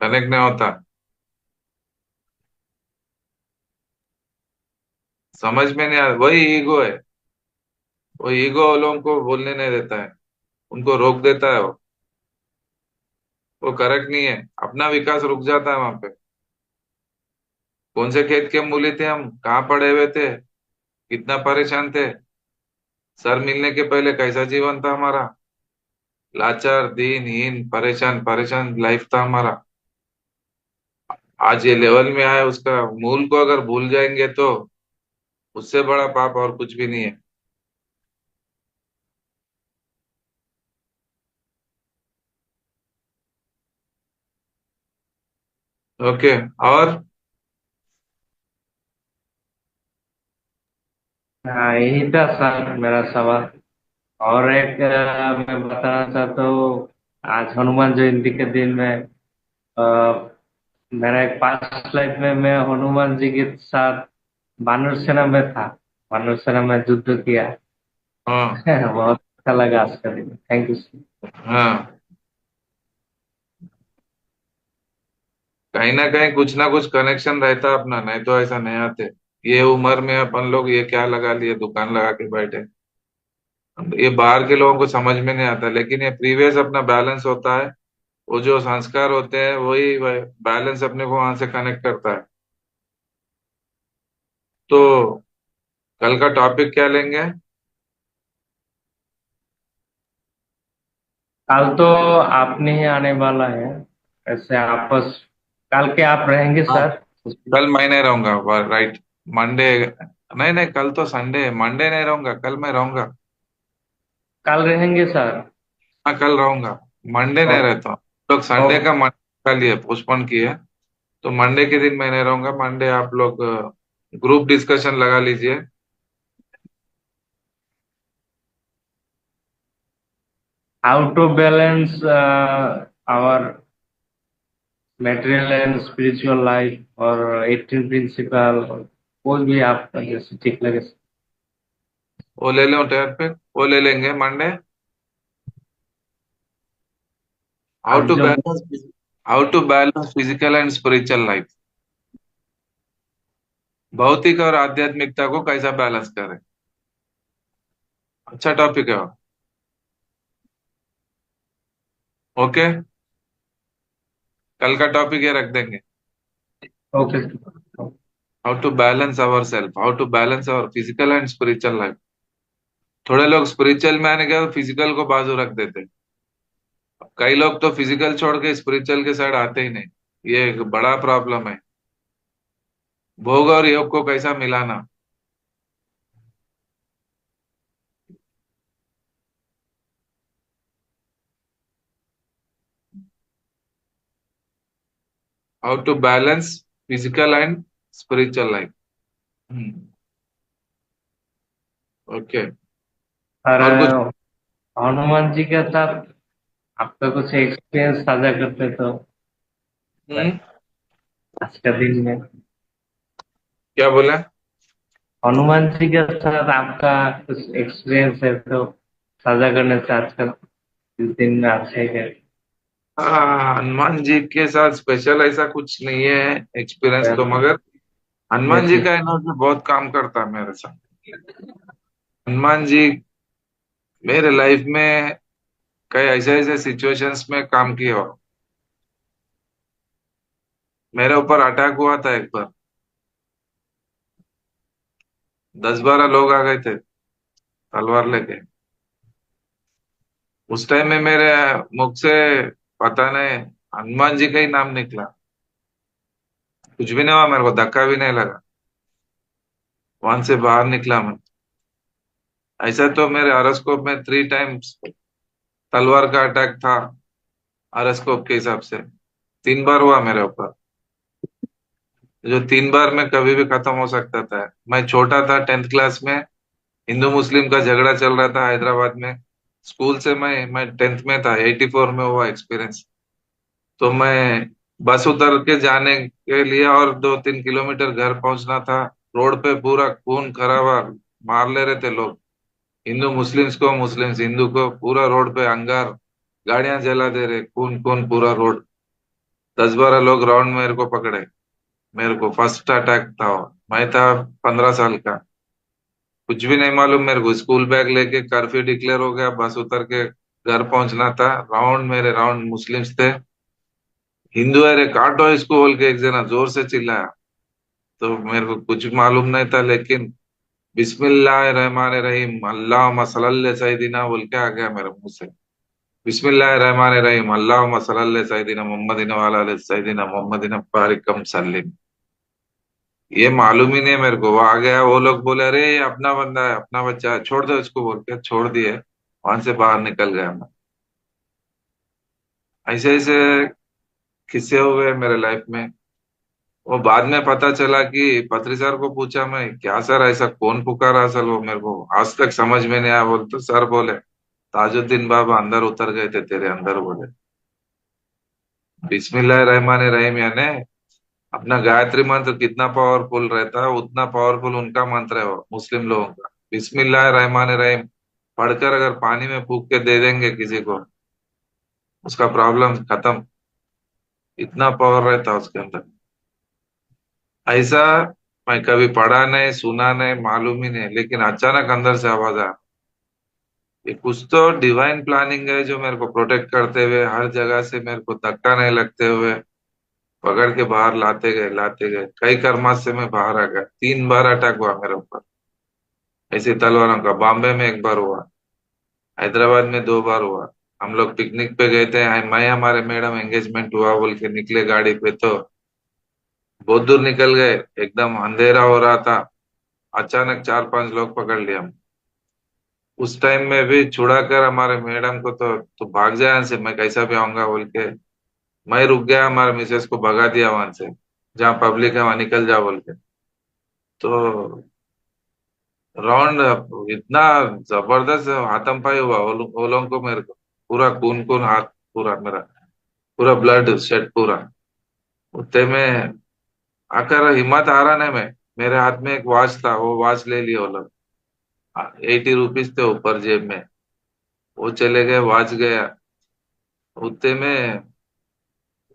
कनेक्ट नहीं होता। समझ में नहीं आता, वही ईगो है। वो ईगो लोगों को बोलने नहीं देता है, उनको रोक देता है। वो करेक्ट नहीं है, अपना विकास रुक जाता है वहां पे। कौन से खेत के मूली थे हम, कहाँ पड़े हुए थे, कितना परेशान थे। सर मिलने के पहले कैसा जीवन था हमारा, लाचार दीनहीन परेशान परेशान लाइफ था हमारा। आज ये लेवल में आया, उसका मूल को अगर भूल जाएंगे तो उससे बड़ा पाप और कुछ भी नहीं है। ओके। और हाँ, यही था सर मेरा सवाल। और एक मैं बताना चाहता हूँ, आज हनुमान जयंती के दिन में मेरा एक पास्ट लाइफ में मैं हनुमान जी के साथ वानर सेना में था, वानर सेना में युद्ध किया। हाँ। बहुत अच्छा लगा आज का दिन, थैंक यू। हाँ, कहीं ना कुछ कनेक्शन रहता है अपना, नहीं तो ऐसा नहीं आते। ये उम्र में अपन लोग ये क्या लगा लिए, दुकान लगा के बैठे। ये बाहर के लोगों को समझ में नहीं आता, लेकिन ये प्रीवियस अपना बैलेंस होता है। वो जो संस्कार होते हैं वही बैलेंस अपने को वहां से कनेक्ट करता है। तो कल का टॉपिक क्या लेंगे? कल तो आपने ही आने वाला है, ऐसे आपस, कल के आप रहेंगे हाँ, सर? कल मैं नहीं रहूंगा, राइट। मंडे, नहीं नहीं, कल तो संडे है, मंडे नहीं रहूंगा, कल मैं रहूंगा। कल रहेंगे सर? हाँ, कल रहूंगा। मंडे नहीं ओके। रहता हूँ। लोग संडे का मंडे का लिए पोस्टपोन किए, तो मंडे के दिन मैं नहीं रहूंगा। मंडे आप लोग ग्रुप डिस्कशन लगा लीजिए। how to balance our material and spiritual life or 18 principle, कोई भी आप जैसे ठीक लगे। वो ले लो टॉपिक, वो ले लेंगे मंडे। हाउ आप टू जो balance, how to balance physical and spiritual life. भौतिक और आध्यात्मिकता को कैसा बैलेंस करें। अच्छा टॉपिक है वो। ओके, कल का टॉपिक ये रख देंगे। Okay. How to balance our self, how to balance our physical and spiritual life. थोड़े लोग स्पिरिचुअल में आने के बाद फिजिकल को बाजू रख देते। कई लोग तो फिजिकल छोड़ के स्पिरिचुअल के साइड आते ही नहीं। ये एक बड़ा प्रॉब्लम है। भोग और योग को कैसा मिलाना। How to balance physical and spiritual life. Okay. और और कुछ। हनुमान जी के साथ आपका कुछ एक्सपीरियंस साझा करते तो हम्म, आज का दिन में। क्या बोला। हनुमान जी के साथ आपका कुछ एक्सपीरियंस है तो साझा करने से आज का इस दिन में अच्छा ही है। हनुमान जी के साथ स्पेशल ऐसा कुछ नहीं है एक्सपीरियंस तो, मगर हनुमान जी जैसे का एनर्जी बहुत काम करता है मेरे साथ। हनुमान जी मेरे लाइफ में कई ऐसे ऐसे सिचुएशंस में काम किए हो। मेरे ऊपर अटैक हुआ था एक बार, 10-12 लोग आ गए थे तलवार लेके। उस टाइम में मेरे मुख से पता नहीं हनुमान जी का ही नाम निकला। कुछ भी नहीं हुआ, मेरे को धक्का भी नहीं लगा। वहां से बाहर निकला मैं। ऐसा तो मेरे हॉरोस्कोप में 3 टाइम्स तलवार का अटैक था। हॉरोस्कोप के हिसाब से 3 बार हुआ मेरे ऊपर। जो 3 बार में कभी भी खत्म हो सकता था। मैं छोटा था, 10th क्लास में। हिंदू मुस्लिम का झगड़ा चल रहा था हैदराबाद में। स्कूल से मैं 10th में था, 84 में हुआ एक्सपीरियंस। तो मैं बस उतर के जाने के लिए और 2-3 किलोमीटर घर पहुंचना था। रोड पे पूरा खून खराबा मार ले रहे थे लोग। हिंदू मुस्लिम्स को, मुस्लिम्स हिंदू को, पूरा रोड पे अंगार, गाड़ियां जला दे रहे, खून खून पूरा रोड। 10-12 लोग राउंड मेरे को पकड़े। मेरे को फर्स्ट अटैक था वो। मैं था 15 साल का। कुछ भी नहीं मालूम मेरे को। स्कूल बैग लेके कर्फ्यू डिक्लेयर हो गया, बस उतर के घर पहुंचना था। राउंड मेरे राउंड मुस्लिम्स थे। हिंदू है रे, काटो इसको बोल के एक जना जोर से चिल्लाया। तो मेरे को कुछ मालूम नहीं था, लेकिन बिस्मिल्लाह रहमान रहीम अल्लाह सल्लल्लाहु सैयदिना बोल के आ गया मेरे मुंह से। बिस्मिल्लाह रहमान रहीम अल्लाह सल्लल्लाहु सैयदिना मोहम्मदिन वाला सैयदिना मोहम्मदिन बारिकम सल्लिम। ये मालूम ही नहीं मेरे को। वो आ गया, वो लोग बोले अरे ये अपना बंदा है, अपना बच्चा है, छोड़ दो इसको बोल के छोड़ दिए। वहां से बाहर निकल गया मैं। ऐसे ऐसे किस्से हुए मेरे लाइफ में। वो बाद में पता चला कि पत्री सर को पूछा मैं, क्या सर ऐसा कौन पुकारा असल, वो मेरे को आज तक समझ में नहीं आया। बोल तो सर बोले ताजुद्दीन बाबा अंदर उतर गए थे तेरे अंदर बोले। बिस्मिल्लाह रहमान रहीम यानी अपना गायत्री मंत्र कितना पावरफुल रहता है, उतना पावरफुल उनका मंत्र है वो मुस्लिम लोगों का। बिस्मिल्लाह रहमान रहीम पढ़कर अगर पानी में फूक के दे देंगे किसी को, उसका प्रॉब्लम खत्म। इतना पावर रहता है उसके अंदर। ऐसा मैं कभी पढ़ा नहीं, सुना नहीं, मालूम ही नहीं, लेकिन अचानक अंदर से आवाज आया। ये कुछ तो डिवाइन प्लानिंग है जो मेरे को प्रोटेक्ट करते हुए हर जगह से मेरे को धक्का नहीं लगते हुए पकड़ के बाहर लाते गए लाते गए। कई कर्माश से मैं बाहर आ गया। 3 बार अटैक हुआ मेरे ऊपर ऐसे तलवारों का। बॉम्बे में एक बार हुआ, हैदराबाद में 2 बार हुआ। हम लोग पिकनिक पे गए थे, मैं हमारे मैडम एंगेजमेंट हुआ बोल के निकले गाड़ी पे, तो बहुत दूर निकल गए, एकदम अंधेरा हो रहा था। अचानक 4-5 लोग पकड़ लिए हम। उस टाइम में भी छुड़ा कर हमारे मैडम को तो भाग जाए यहाँ से, मैं कैसा भी आऊंगा बोल के मैं रुक गया। हमारे मिसेस को भगा दिया वहां से, जहाँ पब्लिक है वहां निकल जा बोल के। तो राउंड इतना जबरदस्त हाथम पाई हुआ वो लोगों को मेरे को। पूरा खून खून हाथ, पूरा मेरा पूरा ब्लड शेड पूरा। उतने में आकर हिम्मत हारा नहीं मैं। मेरे हाथ में एक वॉच था, वो वॉच ले लिया वो लोग। 80 रुपीज थे ऊपर जेब में, वो चले गए, वॉच गया। उतने में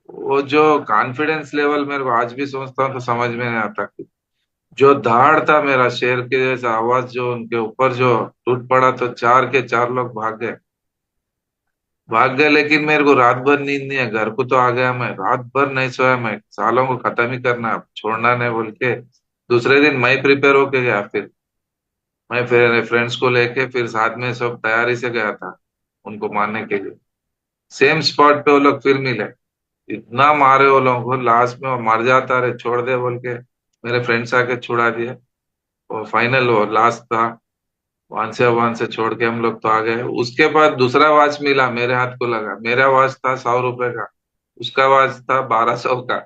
वो जो कॉन्फिडेंस लेवल मेरे को आज भी सोचता हूँ तो समझ में नहीं आता कि जो धाड़ था मेरा, शेर के जैसा आवाज जो उनके ऊपर जो टूट पड़ा, तो चार के चार लोग भाग गए। भाग गए, लेकिन मेरे को रात भर नींद नहीं है। घर को तो आ गया, मैं रात भर नहीं सोया। मैं सालों को खत्म ही करना है, अब छोड़ना नहीं बोल के दूसरे दिन मैं प्रिपेयर होके गया। फिर मैं फिर फ्रेंड्स को लेके फिर साथ में सब तैयारी से गया था उनको मारने के लिए। सेम स्पॉट पे वो लोग फिर मिले। इतना मारे वो लोगों को, लास्ट में वो मर जाता रे छोड़ दे बोल के मेरे फ्रेंड्स आके छुड़ा दिए। वो फाइनल वो लास्ट था, वहां से छोड़ के हम लोग तो आ गए। उसके बाद दूसरा वॉच मिला, मेरे हाथ को लगा। मेरा वॉच था 100 रुपए का, उसका वॉच था 1200 का।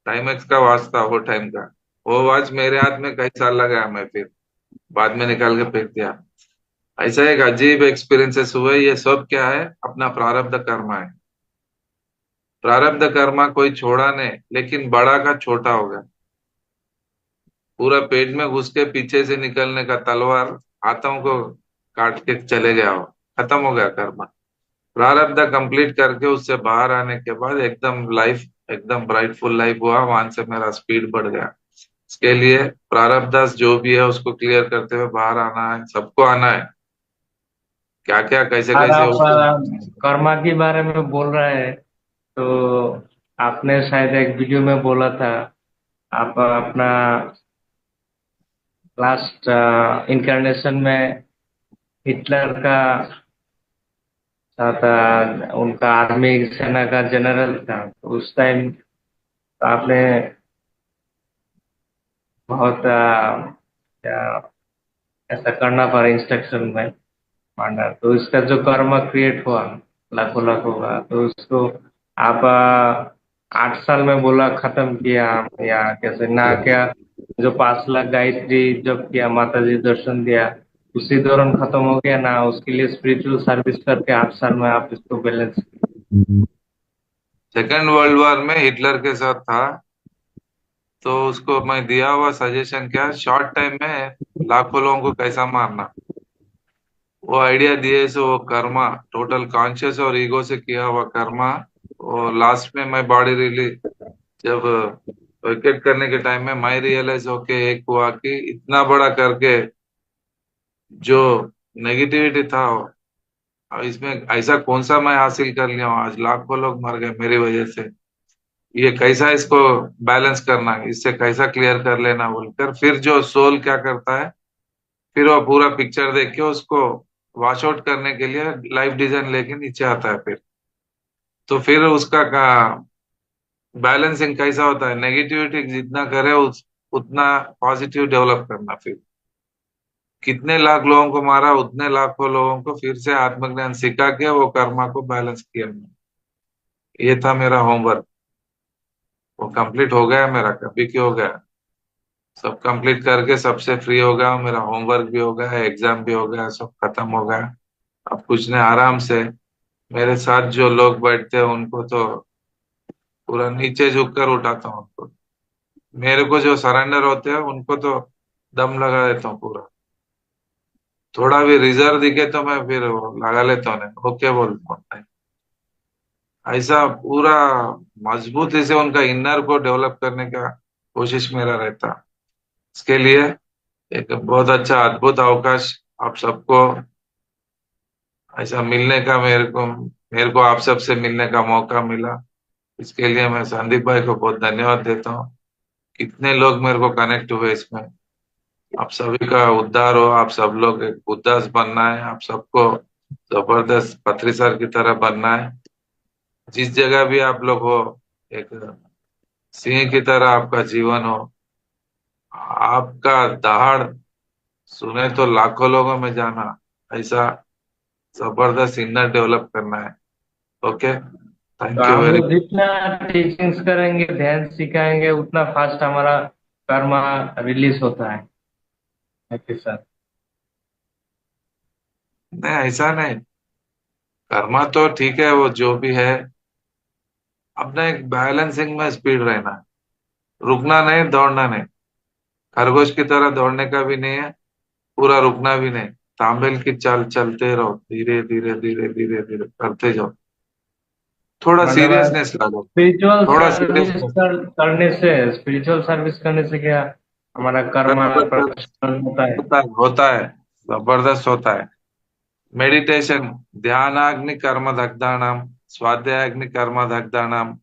टाइमेक्स का वॉच था वो टाइम का। वो वॉच मेरे हाथ में कई साल लगा, मैं फिर बाद में निकाल के फेंक दिया। ऐसा एक अजीब एक्सपीरियंसेस हुए। ये सब क्या है? अपना प्रारब्ध कर्मा है। प्रारब्ध कर्मा कोई छोड़ा नहीं, लेकिन बड़ा का छोटा हो गया। पूरा पेट में घुस के पीछे से निकलने का तलवार हाथों को काट के चले गया हो, खत्म हो गया कर्मा। प्रारब्ध कंप्लीट करके उससे बाहर आने के बाद एकदम लाइफ, एकदम ब्राइटफुल लाइफ हुआ। वहां से मेरा स्पीड बढ़ गया। इसके लिए प्रारब्ध जो भी है उसको क्लियर करते हुए बाहर आना है, सबको आना है। क्या क्या कैसे और कैसे आप उसको। कर्मा के बारे में बोल रहे हैं, तो आपने शायद एक वीडियो में बोला था, आप अपना लास्ट इनकारनेशन में हिटलर का था, उनका आर्मी सेना का जनरल था, तो उस टाइम आपने बहुत क्या ऐसा करना पड़ा इंस्ट्रक्शन में मांडा, तो इसका जो कर्म क्रिएट हुआ लाखों लाखों का, तो उसको आप 8 साल में बोला खत्म किया, या कैसे ना क्या? जो 5 लाख गायत्री जब किया, माता जी दर्शन दिया, उसी दौरान खत्म हो गया ना? उसके लिए स्पिरिचुअल सर्विस करके 8 साल में आप इसको बैलेंस। सेकेंड वर्ल्ड वॉर में हिटलर के साथ था, तो उसको मैं दिया हुआ सजेशन क्या, शॉर्ट टाइम में लाखों लोगों को कैसा मारना, वो आइडिया दिए। सो वो कर्मा टोटल कॉन्शियस और ईगो से किया हुआ कर्मा। और लास्ट में मैं बॉडी रिलीज जब विकेट करने के टाइम में मैं रियलाइज होके एक हुआ कि इतना बड़ा करके जो नेगेटिविटी था, अब इसमें ऐसा कौन सा मैं हासिल कर लिया हूँ, आज लाखों लोग मर गए मेरी वजह से। ये कैसा इसको बैलेंस करना है, इससे कैसा क्लियर कर लेना बोलकर फिर जो सोल क्या करता है, फिर वो पूरा पिक्चर देख के उसको वॉश आउट करने के लिए लाइफ डिजाइन लेके नीचे आता है। फिर तो फिर उसका बैलेंसिंग कैसा होता है, नेगेटिविटी जितना करे उतना पॉजिटिव डेवलप करना। फिर कितने लाख लोगों को मारा, उतने लाखों लोगों को फिर से आत्मज्ञान सिखा के वो कर्मा को बैलेंस किया। ये था मेरा होमवर्क, वो कंप्लीट हो गया मेरा, कभी क्यों हो गया। सब कंप्लीट करके सबसे फ्री हो गया, मेरा होमवर्क भी हो गया, एग्जाम भी हो गया, सब खत्म हो गया। अब कुछ नहीं, आराम से मेरे साथ जो लोग बैठते हैं उनको तो पूरा नीचे झुक कर उठाता हूँ उनको। मेरे को जो सरेंडर होते हैं उनको तो दम लगा देता हूँ पूरा। थोड़ा भी रिजर्व दिखे तो मैं फिर वो लगा लेता हूँ, नहीं ओके बोलता हूँ नहीं। ऐसा पूरा मजबूती से उनका इनर को डेवलप करने का कोशिश मेरा रहता। इसके लिए एक बहुत अच्छा अद्भुत अवकाश आप सबको ऐसा मिलने का, मेरे को आप सबसे मिलने का मौका मिला। इसके लिए मैं संदीप भाई को बहुत धन्यवाद देता हूँ। कितने लोग मेरे को कनेक्ट हुए इसमें। आप सभी का उद्धार हो, आप सब लोग एक उदास बनना है, आप सबको जबरदस्त पथरी सर की तरह बनना है। जिस जगह भी आप लोग हो, एक सिंह की तरह आपका जीवन हो। आपका दहाड़ सुने तो लाखों लोगों में जाना, ऐसा जबरदस्त इनर डेवलप करना है। ओके, तो थैंक यू हम वेरी लोग जितना टीचिंग्स करेंगे, ध्यान सिखाएंगे, उतना फास्ट हमारा कर्मा रिलीज होता है। Okay sir. नहीं, ऐसा नहीं। कर्मा तो ठीक है, वो जो भी है, अपना एक बैलेंसिंग में स्पीड रहना है। रुकना नहीं, दौड़ना नहीं। खरगोश की तरह दौड़ने का भी नहीं है, पूरा रुकना भी नहीं। तांबेल की चाल चलते रहो, धीरे धीरे धीरे धीरे धीरे करते जाओ। थोड़ा मतलब सीरियसनेस लागो, स्पिरिचुअल थोड़ा सर्विस सीरियसनेस। करने से, स्पिरिचुअल सर्विस करने से क्या हमारा कर्म प्रक्षालन होता है? होता है, जबरदस्त होता है। मेडिटेशन, ध्यानाग्नि कर्म दग्धानाम, स्वाध्यायाग्नि कर्म दग्धानाम,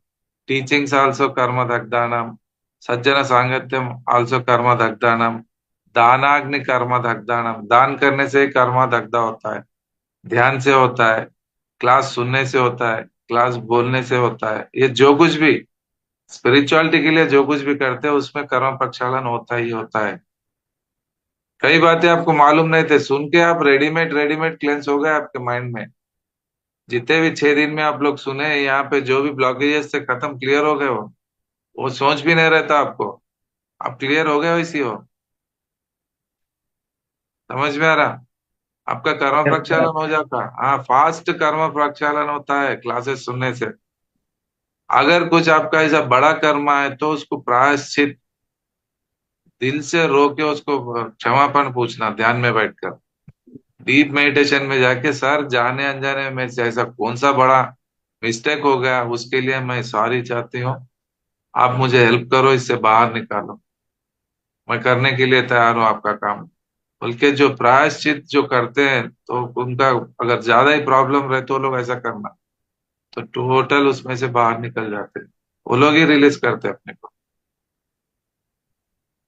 टीचिंग्स आल्सो कर्म दग्धानाम, सज्जन सांगत्यम आल्सो कर्म दग्धानाम, दानाग्नि कर्म दग्धानाम, दान करने से ही कर्म दग्धा होता है। ध्यान से होता है, क्लास सुनने से होता है, क्लास बोलने से होता है। ये जो कुछ भी स्पिरिचुअलिटी के लिए जो कुछ भी करते हैं उसमें कर्म प्रक्षालन होता ही होता है। कई बातें आपको मालूम नहीं थे, सुन के आप रेडीमेड रेडीमेड क्लेंस हो गए आपके माइंड में। जितने भी 6 दिन में आप लोग सुने यहाँ पे, जो भी ब्लॉकेजेस से खत्म, क्लियर हो गए वो सोच भी नहीं रहता आपको, आप क्लियर हो गए हो इसी हो। समझ में आ रहा? आपका कर्म Yes, sir. प्रक्षालन हो जाता। हाँ, फास्ट कर्म प्रक्षालन होता है क्लासेस सुनने से। अगर कुछ आपका ऐसा बड़ा कर्म है तो उसको प्रायश्चित दिल से रो के उसको क्षमापण पूछना, ध्यान में बैठकर डीप मेडिटेशन में जाके, सर जाने अनजाने में मेरे से ऐसा कौन सा बड़ा मिस्टेक हो गया, उसके लिए मैं सॉरी चाहती हूँ, आप मुझे हेल्प करो, इससे बाहर निकालो, मैं करने के लिए तैयार हूँ आपका काम। बल्कि जो प्रायश्चित जो करते हैं तो उनका अगर ज्यादा ही प्रॉब्लम रहे तो लोग ऐसा करना, तो टोटल उसमें से बाहर निकल जाते हैं। वो लोग ही रिलीज करते हैं अपने को।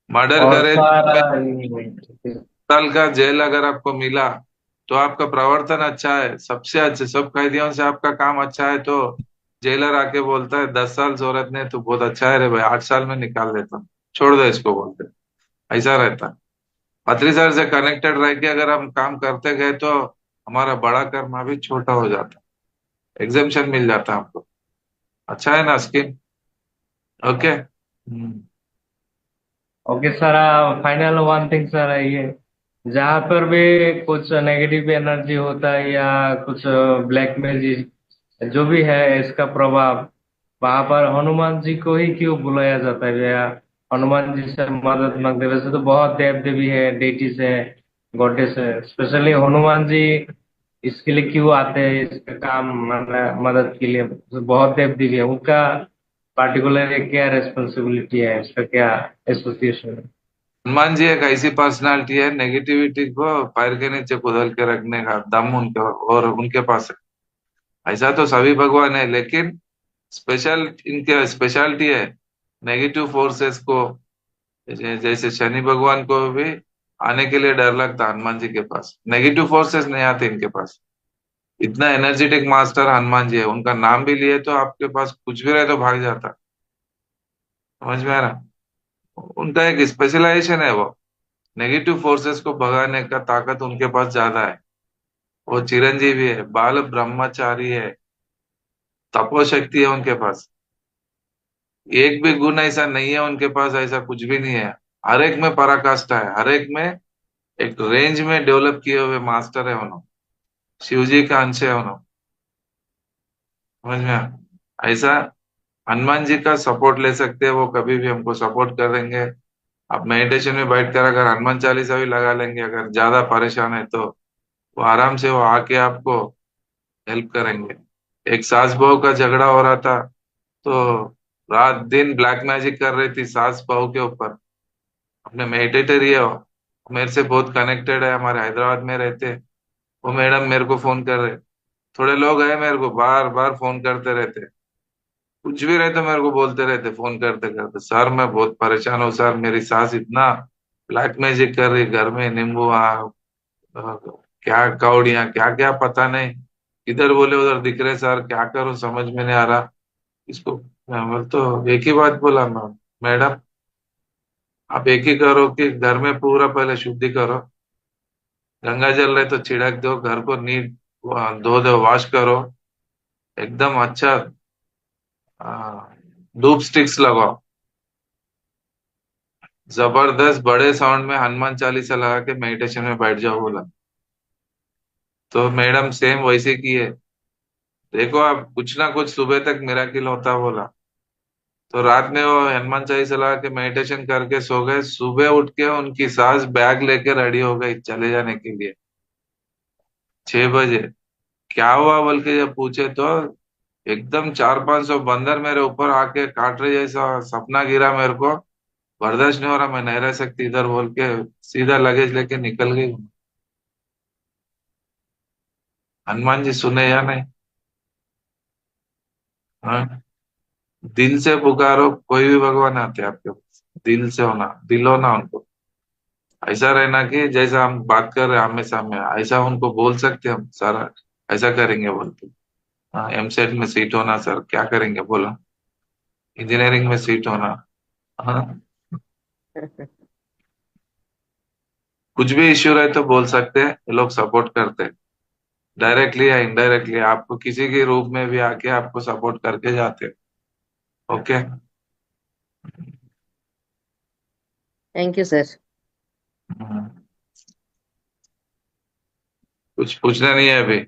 मर्डर और करे सारा में साल का जेल अगर आपको मिला तो आपका प्रवर्तन अच्छा है, सबसे अच्छे सब कैदियों से आपका काम अच्छा है, तो जेलर आके बोलता है 10 साल जरूरत नहीं, तो बहुत अच्छा है रे भाई, 8 साल में निकाल देता हूँ, छोड़ दो इसको, बोलते। ऐसा रहता है। पत्री सर से कनेक्टेड रह के अगर हम काम करते गए तो हमारा बड़ा कर्म भी छोटा हो जाता है, एग्जेम्पशन मिल जाता है हमको। अच्छा है ना scheme? Okay. Okay sir, final one thing sir, ये जहाँ पर भी कुछ नेगेटिव एनर्जी होता है या कुछ ब्लैक मैजिक जो भी है, इसका प्रभाव, वहां पर हनुमान जी को ही क्यों बुलाया जाता है या हनुमान जी से मदद मांगते? वैसे तो बहुत देव देवी है, डेटीज है, गॉडेस है, स्पेशली हनुमान जी इसके लिए क्यों आते हैं, इसका काम मदद के लिए? बहुत देव देवी है, उनका पार्टिकुलर क्या रेस्पॉन्सिबिलिटी है, इसका क्या एसोसिएशन है? हनुमान जी एक ऐसी पर्सनालिटी है, नेगेटिविटी को पैर के नीचे कुचल के रखने का दम उनके और उनके पास है। ऐसा तो सभी भगवान है, लेकिन स्पेशल इनके स्पेशलिटी है नेगेटिव फोर्सेस को, जैसे शनि भगवान को भी आने के लिए डर लगता, हनुमान जी के पास नेगेटिव फोर्सेस नहीं आते इनके पास। इतना एनर्जेटिक मास्टर हनुमान जी है, उनका नाम भी लिए तो आपके पास कुछ भी रहे तो भाग जाता। समझ में आ रहा? उनका एक स्पेशलाइजेशन है वो, नेगेटिव फोर्सेस को भगाने का ताकत उनके पास ज्यादा है। वो चिरंजीवी है, बाल ब्रह्मचारी है, तपो शक्ति है उनके पास। एक भी गुण ऐसा नहीं है उनके पास, ऐसा कुछ भी नहीं है। हर एक में पराकाष्ठा है, हर एक में एक रेंज में डेवलप किए हुए मास्टर है उन्होंने। शिव जी का अंश है उन्होंने। समझ में आया? ऐसा हनुमान जी का सपोर्ट ले सकते हैं, वो कभी भी हमको सपोर्ट करेंगे। आप मेडिटेशन में बैठकर अगर हनुमान चालीसा भी लगा लेंगे, अगर ज्यादा परेशान है तो वो आराम से वो आके आपको हेल्प करेंगे। एक सास बहू का झगड़ा हो रहा था, तो रात दिन ब्लैक मैजिक कर रही थी सास बहू के ऊपर। अपने मेडिटेटर ही है वो, मेरे से बहुत कनेक्टेड है, हमारे हैदराबाद में रहते हैं। वो मैडम मेरे को फोन कर रहे, थोड़े लोग हैं मेरे को बार बार फोन करते रहते, कुछ भी रहते मेरे को बोलते रहते फोन करते करते, सर मैं बहुत परेशान हूँ सर, मेरी सास इतना ब्लैक मैजिक कर रही, घर में नींबू क्या कौड़ियाँ क्या क्या पता नहीं, इधर बोले उधर दिख रहे सर, क्या करूं समझ में नहीं आ रहा इसको। मैं बोल तो एक ही बात बोला मैं, मैडम आप एक ही करो कि घर में पूरा पहले शुद्धि करो, गंगा जल रहे तो छिड़क दो, घर को नीट धो दो, वॉश करो, एकदम अच्छा धूप स्टिक्स लगाओ, जबरदस्त बड़े साउंड में हनुमान चालीसा लगा के मेडिटेशन में बैठ जाओ बोला। तो मैडम सेम वैसे की है, देखो अब कुछ ना कुछ सुबह तक मिराकिल होता बोला। तो रात में वो हनुमान चालीसा लगा के मेडिटेशन करके सो गए। सुबह उठ के उनकी सास बैग लेके रेडी हो गई चले जाने के लिए 6 बजे। क्या हुआ बोल के जब पूछे तो एकदम 400-500 बंदर मेरे ऊपर आके काट रहे जैसा सपना गिरा मेरे को। बर्दाश्त नहीं हो रहा, मैं नहीं रह सकती इधर बोल के सीधा लगेज लेके निकल गई। हनुमान जी सुने या नहीं? हाँ? दिल से पुकारो कोई भी भगवान आते हैं आपके पास। दिल से होना, दिल होना उनको ऐसा रहना कि जैसा हम बात कर रहे हैं आमने सामने ऐसा उनको बोल सकते हैं हम सारा ऐसा करेंगे बोलते। हाँ, एमसेट में सीट होना सर क्या करेंगे बोलो। इंजीनियरिंग में सीट होना। हाँ, कुछ भी इश्यू रहे तो बोल सकते हैं, ये लोग सपोर्ट करते हैं डायरेक्टली या इनडायरेक्टली आपको किसी के रूप में भी आके आपको सपोर्ट करके जाते हैं। Okay. Thank you sir. Hmm, कुछ पूछना नहीं है अभी?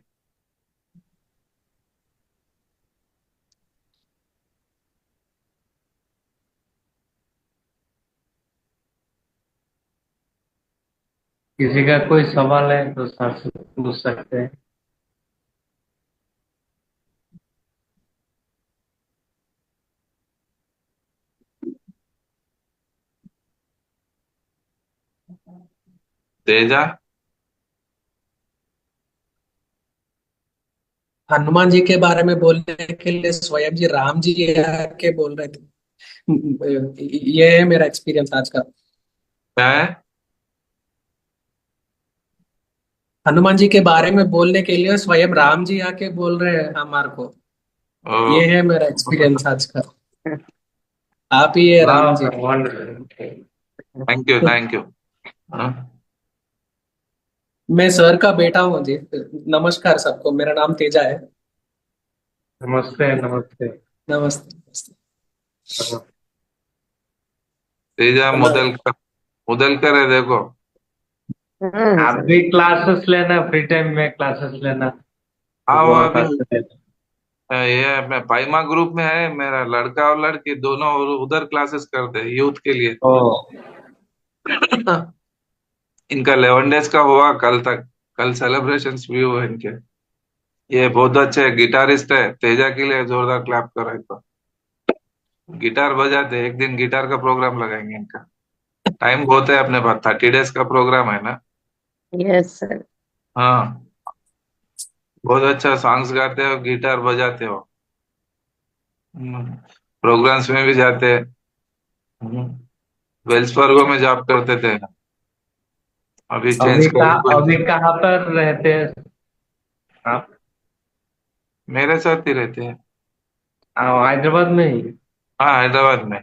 किसी का कोई सवाल है तो सर से पूछ सकते हैं। तेजा। हनुमान जी के बारे में बोलने के लिए स्वयं जी राम जी के बोल रहे थे। ये है मेरा एक्सपीरियंस आज का। क्या है? हनुमान जी के बारे में बोलने के लिए स्वयं राम जी आके बोल रहे हैं हमारे को। ओ। ये है मेरा एक्सपीरियंस आज का। आप ही है राम जी। वाह, wonderful. Thank you thank you. हाँ, मैं सर का बेटा हूँ जी। नमस्कार सबको, मेरा नाम तेजा है। नमस्ते नमस्ते। नमस्ते नमस्ते। तेजा मुदल कर है देखो। आप सर। भी क्लासेस लेना, फ्री टाइम में क्लासेस लेना तो हाँ वो बहुत अभी अच्छा है। ये मैं पाइमा ग्रुप में है मेरा लड़का और लड़की दोनों उधर क्लासेस करते हैं यूथ के लिए। ओ, इनका 11 डेज का हुआ कल तक। कल सेलिब्रेशंस भी हुए इनके। ये बहुत अच्छे गिटारिस्ट है, तेजा के लिए जोरदार क्लैप करो इनको। गिटार बजाते, एक दिन गिटार का प्रोग्राम लगाएंगे इनका। टाइम बहुत है अपने पास, 30 डेज का प्रोग्राम है ना। Yes sir. हाँ, बहुत अच्छा सॉन्ग्स गाते हो, गिटार बजाते हो। प्रोग्राम्स में भी जाते हैं। वेल्स फार्गो में जॉब करते थे, अभी चेंज अभी कर कहाँ पर रहते हैं आप? मेरे साथ ही रहते हैं। हैदराबाद में ही? हाँ, हैदराबाद में।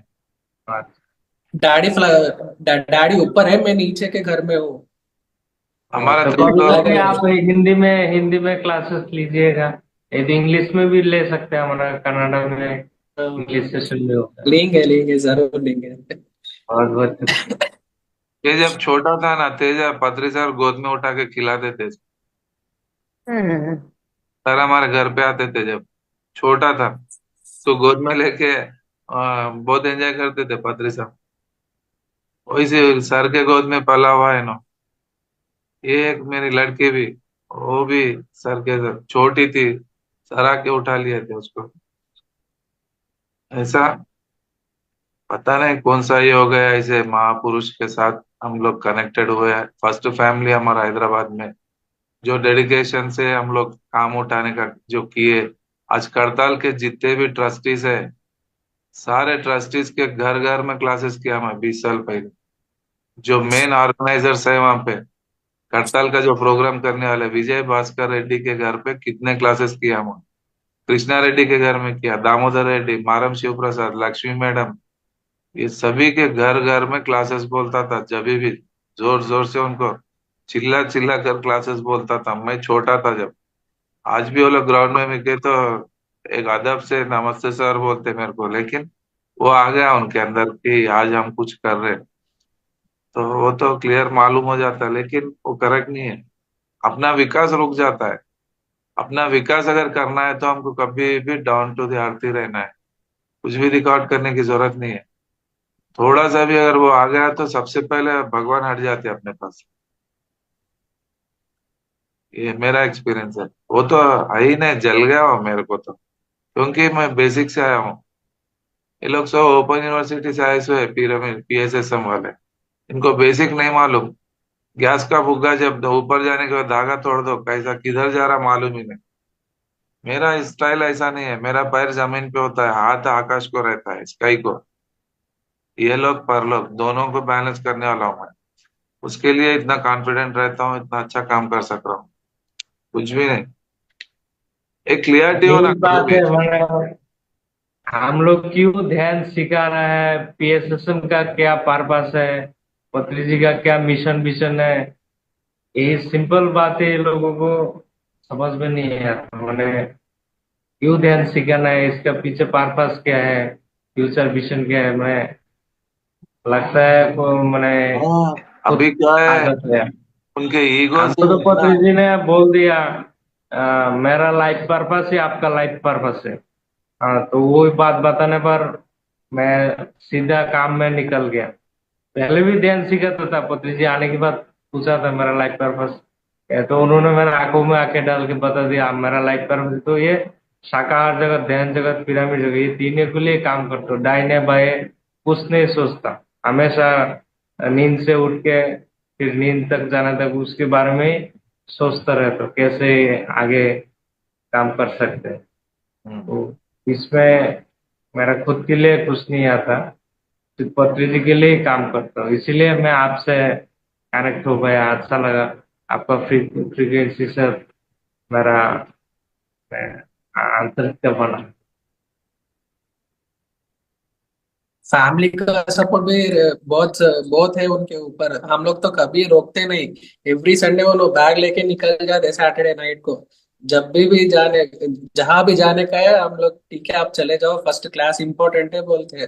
डैडी डैडी ऊपर है, मैं नीचे के घर में हूँ। हमारा तो तो, कभी कभी और आप हिंदी में क्लासेस लीजिएगा। यदि इंग्लिश में भी ले सकते हैं, हमारा कनाडा में इंग्लिश सेशन भी होता है। लेंगे लेंगे जरूर लेंगे। बहुत बहुत शुक्रिया। ये जब छोटा था ना तेजा पत्री सर गोद में उठा के खिलाते थे हम्म। सर, हमारे घर पे आते थे जब छोटा था तो गोद में लेके बहुत एंजॉय करते थे पत्री साहब। वही से सर के गोद में पला हुआ है ना। ये एक मेरी लड़की भी, वो भी सर के साथ छोटी थी, सर आके उठा लिए थे उसको। ऐसा पता नहीं कौन सा ये हो गया, ऐसे महापुरुष के साथ हम लोग कनेक्टेड हुए हैं। फर्स्ट फैमिली हमारा हैदराबाद में, जो डेडिकेशन से हम लोग काम उठाने का जो किए। आज करताल के जितने भी ट्रस्टीज है, सारे ट्रस्टीज के घर घर में क्लासेस किया मैं 20 साल पहले। जो मेन ऑर्गेनाइजर्स है वहां पे, करताल का जो प्रोग्राम करने वाले विजय भास्कर रेड्डी के घर पे कितने क्लासेस किया मैं। कृष्णा रेड्डी के घर में किया, दामोदर रेड्डी, मारम शिव प्रसाद, लक्ष्मी मैडम, ये सभी के घर घर में क्लासेस बोलता था। जब भी जोर जोर से उनको चिल्ला चिल्ला कर क्लासेस बोलता था, मैं छोटा था जब। आज भी वो लोग ग्राउंड में मिलके तो एक अदब से नमस्ते सर बोलते मेरे को, लेकिन वो आ गया उनके अंदर कि आज हम कुछ कर रहे हैं। तो वो तो क्लियर मालूम हो जाता है, लेकिन वो करेक्ट नहीं है। अपना विकास रुक जाता है। अपना विकास अगर करना है तो हमको कभी भी डाउन टू द अर्थ ही रहना है। कुछ भी रिकॉर्ड करने की जरूरत नहीं है। थोड़ा सा भी अगर वो आ गया तो सबसे पहले भगवान हट जाते हैं अपने पास। ये मेरा एक्सपीरियंस है। वो तो है ही नहीं, जल गया हो मेरे को तो, क्योंकि मैं बेसिक से आया हूँ। ये लोग सब ओपन यूनिवर्सिटी से आए हुए पिरामिड पीएसएसएम वाले, इनको बेसिक नहीं मालूम। गैस का फुग्गा जब ऊपर जाने के बाद धागा तोड़ दो, कैसा किधर जा रहा मालूम ही नहीं। मेरा स्टाइल ऐसा नहीं है, मेरा पैर जमीन पे होता है, हाथ आकाश को रहता है, स्काई को। ये लोग परलोक दोनों को बैलेंस करने वाला हूँ मैं। उसके लिए इतना कॉन्फिडेंट रहता हूँ, इतना अच्छा काम कर सक रहा हूँ। कुछ भी नहीं, एक क्लियरिटी हो यही ना कभी बात भी। है हमारा। हम लोग क्यों ध्यान सिखा रहा है, पीएसएसएम का क्या पर्पस है, पत्री जी का क्या मिशन विजन है, ये सिंपल बातें लोगों को समझ में नहीं आता। मैंने क्यों ध्यान सिखाना है, इसका पीछे पर्पस क्या है, फ्यूचर विजन क्या है, मैं लगता है को मैंने हाँ अभी खुद क्या है, आदत है। उनके ईगो हमको से तो है ना। पत्री जी ने बोल दिया, मेरा लाइफ पर्पस है, आपका लाइफ पर्पस है। हाँ, तो वो बात बताने पर मैं सीधा काम में निकल गया। पहले भी ध्यान सिखाता था, पत्री जी आने के बाद पूछा था मेरा लाइफ पर्पस, तो उन्होंने मेरे आंखों में आके डाल के बता दिया, मेरा लाइफ पर्पस तो ये शाकाहार जगत, ध्यान जगत, पिरामिड जगत, ये तीनों के लिए काम करता हूँ। दाहिने बाएं कुछ नहीं सोचता, हमेशा नींद से उठ के फिर नींद तक जाने तक उसके बारे में ही सोचता रहता हूँ, कैसे आगे काम कर सकते हैं। हम्म। तो इसमें मेरा खुद के लिए कुछ नहीं आता, सिर्फ पत्री जी के लिए ही काम करता हूँ। इसीलिए मैं आपसे कनेक्ट हो गया, अच्छा लगा आपका फ्रीक्वेंसी से मेरा आंतरिकता बना। फैमिली का सपोर्ट भी बहुत बहुत है उनके ऊपर। हम लोग तो कभी रोकते नहीं। एवरी संडे वो लोग बैग लेके निकल जाते सैटरडे नाइट को। जब भी जाने, जहां भी जाने का है हम लोग, ठीक है आप चले जाओ, फर्स्ट क्लास इंपॉर्टेंट है बोलते हैं।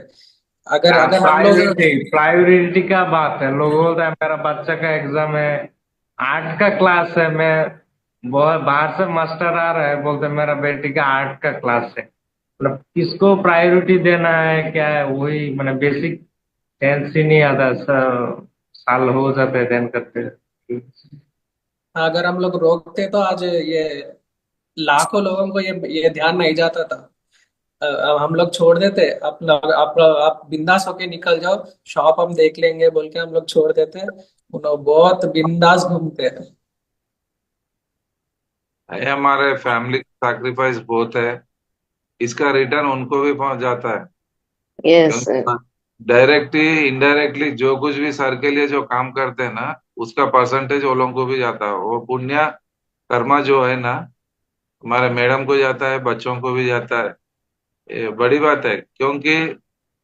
अगर अगर हम लोग, प्रायोरिटी प्रायोरिटी का बात है, लोग बोलते हैं मेरा बच्चा का एग्जाम है, 8 का क्लास है, मैं बहुत बाहर से मास्टर आ रहा है, बोलते हैं मेरा बेटी का 8 का क्लास है। मतलब किसको प्रायोरिटी देना है क्या है, वही मैंने बेसिक सेंस ही नहीं आता। साल हो जाते हैं ध्यान करते। अगर हम लोग रोकते तो आज ये लाखों लोगों को ये ध्यान नहीं जाता था। हम लोग छोड़ देते, आप बिंदास होके निकल जाओ, शॉप हम देख लेंगे बोल के हम लोग छोड़ देते। उन लोग बहुत बिंदास घूमते हैं। ये हमारे फैमिली सैक्रिफाइस बहुत है, इसका रिटर्न उनको भी पहुंच जाता है। Yes sir. क्योंकि डायरेक्टली इनडायरेक्टली जो कुछ भी सर के लिए जो काम करते हैं ना, उसका परसेंटेज वो लोगों को भी जाता है। वो पुण्य कर्मा जो है ना, हमारे मैडम को जाता है, बच्चों को भी जाता है। ये बड़ी बात है, क्योंकि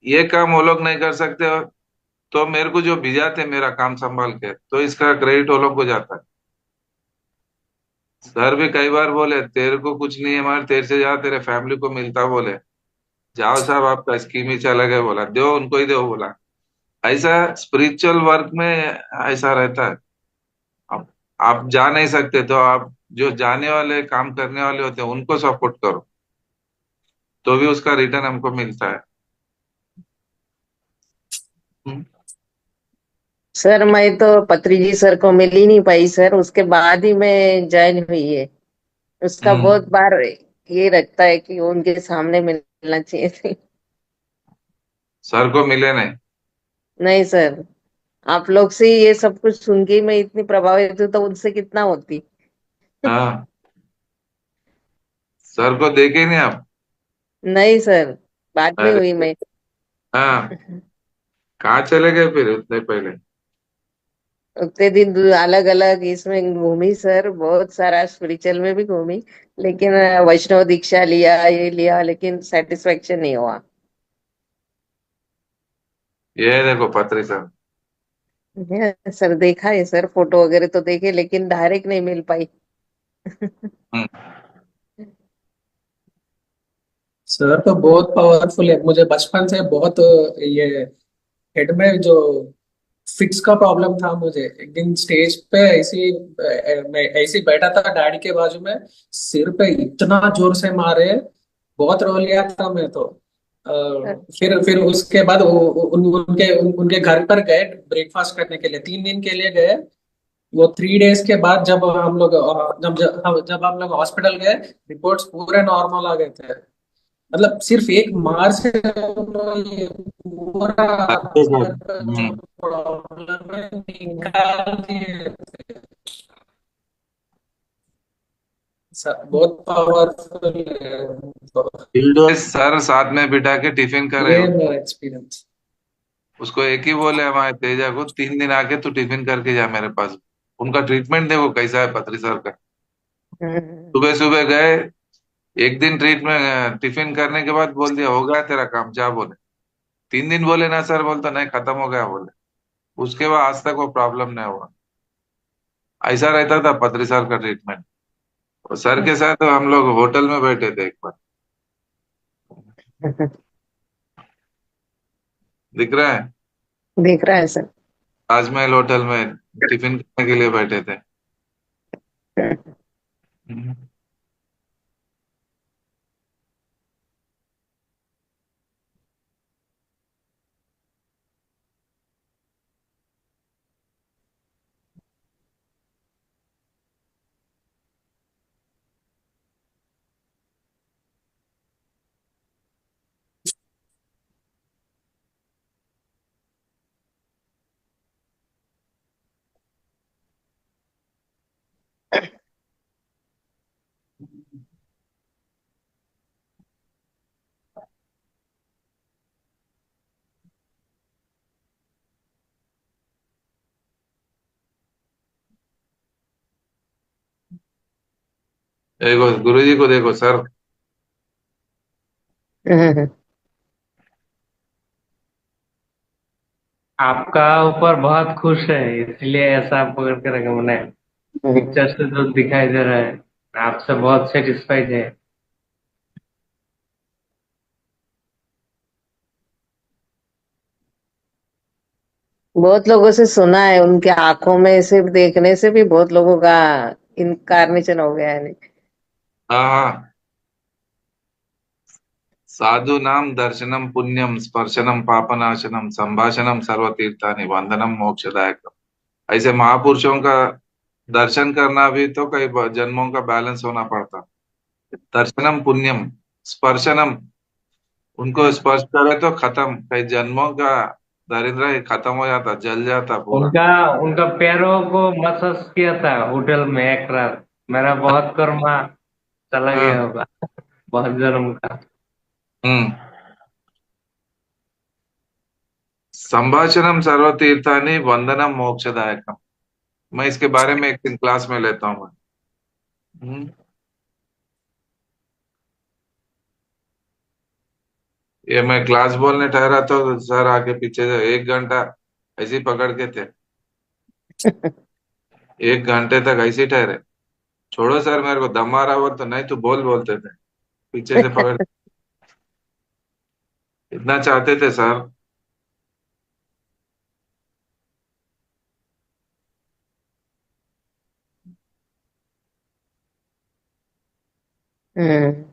ये काम वो लोग नहीं कर सकते, तो मेरे को जो भिजाते मेरा काम संभाल के, तो इसका क्रेडिट वो लोग को जाता है। सर भी कई बार बोले तेरे को कुछ नहीं है, मगर तेरे से ज्यादा तेरे फैमिली को मिलता, बोले जाओ साहब आपका स्कीम ही चला गया, बोला दो उनको ही दो, बोला ऐसा स्पिरिचुअल वर्क में ऐसा रहता है। आप जा नहीं सकते तो आप जो जाने वाले काम करने वाले होते हैं उनको सपोर्ट करो, तो भी उसका रिटर्न हमको मिलता है। हम्म। सर मैं तो पत्री जी सर को मिल ही नहीं पाई सर, उसके बाद ही मैं ज्वाइन हुई है। उसका हम्म। बहुत बार ये रखता है कि उनके सामने मिलना चाहिए थी। सर को मिले नहीं। नहीं सर, आप लोग से ये सब कुछ सुन के ही मैं इतनी प्रभावित हूँ, तो उनसे कितना होती। हाँ, सर को देखे नहीं आप? नहीं सर, बाद में हुई अरे मैं। हाँ, कहाँ चले गए फिर उतने पहले? उतने दिन अलग अलग इसमें घूमी सर, बहुत सारा स्पिरिचुअल में भी घूमी, लेकिन वैष्णव दीक्षा लिया, ये लिया, लेकिन सेटिस्फेक्शन नहीं हुआ। ये देखो पत्री सर। सर देखा है सर, फोटो वगैरह तो देखे, लेकिन डायरेक्ट नहीं मिल पाई। हम्म। सर तो बहुत पावरफुल है, मुझे बचपन से बहुत ये हेड में जो फिक्स का प्रॉब्लम था मुझे। एक दिन स्टेज पे मैं ऐसे ही बैठा था डैडी के बाजू में, सिर पे इतना जोर से मारे, बहुत रो लिया था मैं तो। फिर उसके बाद उनके घर पर गए ब्रेकफास्ट करने के लिए, 3 दिन के लिए गए। वो 3 डेज के बाद जब हम लोग जब हम लोग हॉस्पिटल गए, रिपोर्ट्स पूरे नॉर्मल आ गए थे। मतलब सिर्फ एक मार से उन्होंने पूरा अच्छे से सर का जो प्रॉब्लम है निकाल दिए थे। बहुत पावरफुल है तो। सर साथ में बिठा के टिफिन करे। ये मेरा एक्सपीरियंस। उसको एक ही बोले हमारे तेजा को, 3 दिन आके तू टिफिन करके जा मेरे पास। उनका ट्रीटमेंट देखो कैसा है पत्री सर का। हम्म। सुबह सुबह गए, एक दिन ट्रीटमेंट टिफिन करने के बाद बोल दिया हो गया तेरा काम, जा बोले। 3 दिन बोले ना सर, बोलता नहीं खत्म हो गया बोले। उसके बाद आज तक वो प्रॉब्लम नहीं हुआ। ऐसा रहता था पत्री सर का ट्रीटमेंट। और सर के साथ तो हम लोग होटल में बैठे थे एक बार। दिख रहा है, दिख रहा है सर। ताजमहल होटल में टिफिन करने के लिए बैठे थे। हम्म। देखो गुरुजी को देखो सर। आपका ऊपर बहुत खुश है, इसलिए ऐसा पकड़ के रखा मैंने। पिक्चर से जो दिखाई दे रहा है, आपसे बहुत सेटिस्फाइड है। बहुत लोगों से सुना है, उनके आंखों में सिर्फ देखने से भी बहुत लोगों का इनकारनेशन हो गया है। हाँ हाँ। साधु नाम दर्शनम पुण्यम स्पर्शनम पापनाशनम संभाषणम सर्वतीर्थानि वंदनम मोक्षदायकम। ऐसे महापुरुषों का दर्शन करना भी तो कई जन्मों का बैलेंस होना पड़ता। दर्शनम पुण्यम, स्पर्शनम, उनको स्पर्श करे तो खत्म, कई जन्मों का दरिद्र ही खत्म हो जाता, जल जाता पूरा। उनका उनका पैरों को मसाज किया था होटल में एक रात। मेरा बहुत कर्मा चला गया हाँ। होगा, बहुत जन्म का। हम्म। संभाषणम सर्वतीर्थानि वंदनम मोक्षदायकम। मैं इसके बारे में एक दिन क्लास में लेता हूँ मैं। ये मैं क्लास बोलने ठहरा तो सर आके पीछे से 1 घंटा ऐसे ही पकड़ के थे। 1 घंटे तक ऐसे ही ठहरे। छोड़ो सर, मेरे को दम आ रहा हो तो नहीं, तू बोल बोलते थे पीछे से पकड़। इतना चाहते थे सर। हम्म।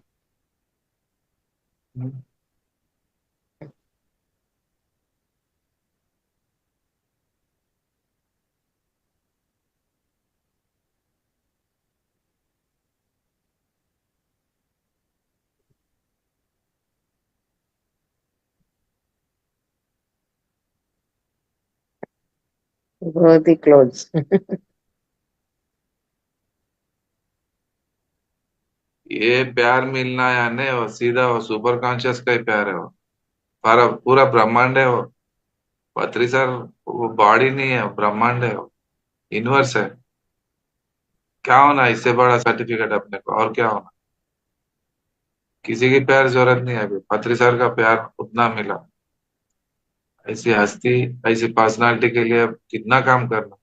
बहुत ही क्लोज। ये प्यार मिलना या नहीं, वो सीधा वो सुपर कॉन्शियस का ही प्यार है वो। पूरा पूरा ब्रह्मांड है वो। पत्री सर वो बॉडी नहीं है, वो ब्रह्मांड है वो। यूनिवर्स है। क्या होना इससे बड़ा सर्टिफिकेट अपने को, और क्या होना। किसी की प्यार जरूरत नहीं है अभी, पत्री सर का प्यार उतना मिला। ऐसी हस्ती, ऐसी पर्सनालिटी के लिए अब कितना काम करना।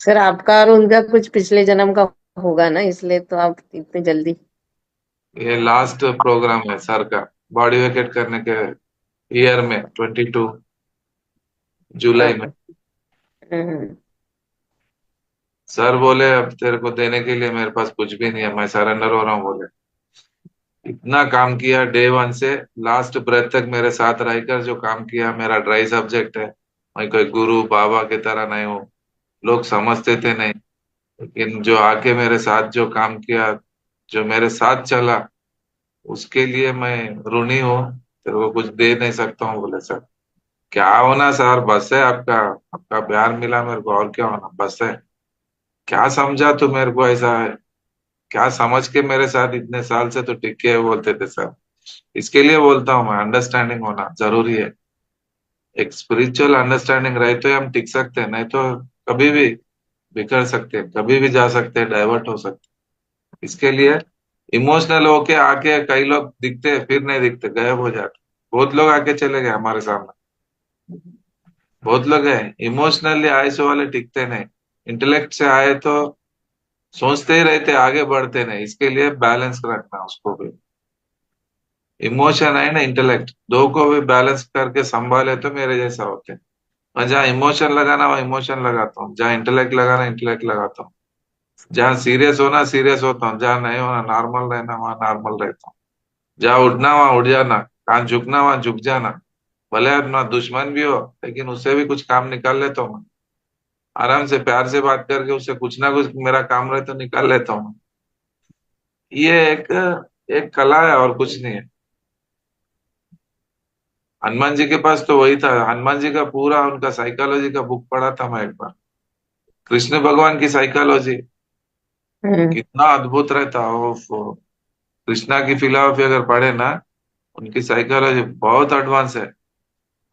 सर आपका और उनका कुछ पिछले जन्म का होगा ना, इसलिए तो आप इतने जल्दी। ये लास्ट प्रोग्राम है सर का, बॉडी वेकेट करने के ईयर में 22 जुलाई में। हम्म, सर बोले अब तेरे को देने के लिए मेरे पास कुछ भी नहीं है, मैं सरेंडर हो रहा हूँ बोले। इतना काम किया डे वन से लास्ट ब्रेथ तक मेरे साथ रहकर जो काम किया, मेरा ड्राई सब्जेक्ट है, मैं कोई गुरु बाबा की तरह नहीं हूँ, लोग समझते थे नहीं, लेकिन जो आके मेरे साथ जो काम किया, जो मेरे साथ चला, उसके लिए मैं ऋणी हूँ। तेरे को कुछ दे नहीं सकता हूँ बोले सर। क्या होना सर, बस है आपका, आपका प्यार मिला मेरे को, और क्या होना, बस है। क्या समझा तू मेरे को ऐसा है, क्या समझ के मेरे साथ इतने साल से तो टिके है बोलते थे सर। इसके लिए बोलता हूँ मैं, अंडरस्टैंडिंग होना जरूरी है। एक स्पिरिचुअल अंडरस्टैंडिंग रहे तो हम टिक सकते हैं, नहीं तो कभी भी बिखर सकते हैं, कभी भी जा सकते हैं, डाइवर्ट हो सकते हैं। इसके लिए इमोशनल होके आके कई लोग दिखते हैं, फिर नहीं दिखते, गायब हो जाते। बहुत लोग आके चले गए हमारे सामने, बहुत लोग हैं इमोशनली आए से वाले टिकते नहीं, इंटेलेक्ट से आए तो सोचते ही रहते, आगे बढ़ते नहीं। इसके लिए बैलेंस रखना उसको भी, इमोशन है ना इंटेलेक्ट, दो को भी बैलेंस करके संभाले तो मेरे जैसा होते हैं। मैं जहाँ इमोशन लगाना वहाँ इमोशन लगाता हूँ, जहाँ इंटेलेक्ट लगाना इंटेलेक्ट लगाता हूँ, जहाँ सीरियस होना सीरियस होता हूँ, जहाँ नहीं होना नॉर्मल रहना वहाँ नॉर्मल रहता हूँ, जहाँ उठना वहाँ उठ जाना, कहाँ झुकना वहाँ झुक जाना। भले अपना दुश्मन भी हो लेकिन उससे भी कुछ काम निकाल लेता हूँ मैं, आराम से प्यार से बात करके उससे कुछ ना कुछ मेरा काम रहे तो निकाल लेता हूँ मैं। ये एक एक कला है और कुछ नहीं है। हनुमान जी के पास तो वही था, हनुमान जी का पूरा उनका साइकोलॉजी का बुक पढ़ा था मैं एक बार, कृष्ण भगवान की साइकोलॉजी हम्म, कितना अद्भुत रहता हो। कृष्णा की फिलॉसफी अगर पढ़े ना, उनकी साइकोलॉजी बहुत एडवांस है।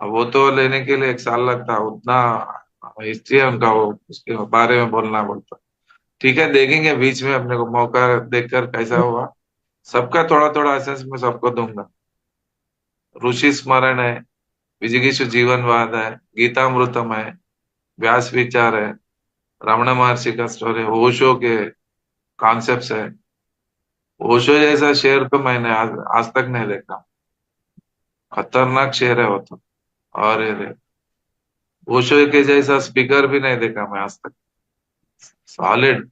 अब वो तो लेने के लिए एक साल लगता है, उतना हिस्ट्री है उनका, वो उसके बारे में बोलना बोलता। ठीक है, देखेंगे बीच में अपने को मौका देखकर कैसा हुआ। सबका थोड़ा थोड़ा एसेंस में सबको दूंगा। ऋषि स्मरण है, विजिगीषु जीवनवाद है, गीतामृतम है, व्यास विचार है, रमण महर्षि का स्टोरी, ओशो के कॉन्सेप्ट्स है। ओशो जैसा शेर तो मैंने आज तक नहीं देखा, खतरनाक शेर है वो तो। और ये ओशो के जैसा स्पीकर भी नहीं देखा मैं आज तक, सॉलिड।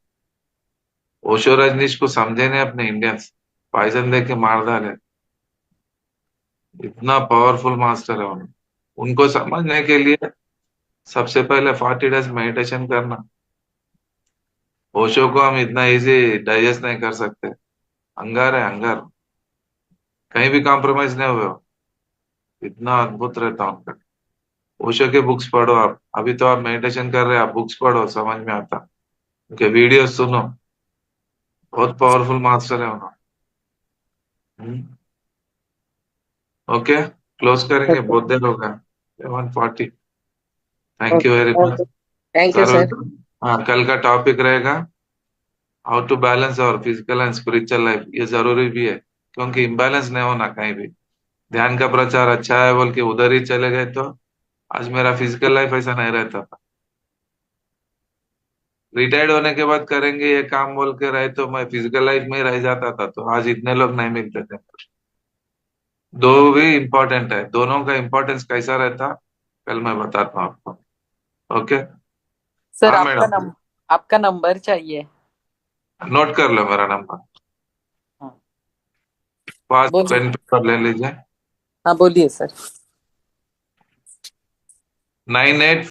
ओशो रजनीश को समझे नहीं अपने इंडियंस, पॉइजन दे के मार डाले, इतना पावरफुल मास्टर है उन्हें। उनको समझने के लिए सबसे पहले 40 डेज मेडिटेशन करना। ओशो को हम इतना इजी डाइजेस्ट नहीं कर सकते, अंगार है अंगार, कहीं भी कॉम्प्रोमाइज नहीं हुए हो। इतना अद्भुत रहता उनका। ओशो के बुक्स पढ़ो आप, अभी तो आप मेडिटेशन कर रहे हैं, आप बुक्स पढ़ो समझ में आता, उनके वीडियो सुनो, बहुत पावरफुल मास्टर है उन्होंने। ओके, क्लोज करेंगे, बहुत देर होगा, 140। Thank you very much. Okay, thank you sir, sir. हाँ, कल का टॉपिक रहेगा हाउ टू बैलेंस और फिजिकल एंड स्पिरिचुअल लाइफ। ये जरूरी भी है, क्योंकि इम्बैलेंस नहीं होना कहीं भी। ध्यान का प्रचार अच्छा है बोल के उधर ही चले गए तो आज मेरा फिजिकल लाइफ ऐसा नहीं रहता था। रिटायर्ड होने के बाद करेंगे ये काम बोल के रहे तो मैं फिजिकल लाइफ में ही रह जाता था, तो आज इतने लोग नहीं मिलते थे। दो भी इम्पोर्टेंट है, दोनों का इम्पोर्टेंस कैसा रहता कल मैं बताता हूँ आपको। ओके। सर हाँ मैडम, आपका नंबर चाहिए। नोट कर लो मेरा नंबर, हाँ पास बोलिए। पेन पेपर ले लीजिए। हाँ बोलिए सर। 98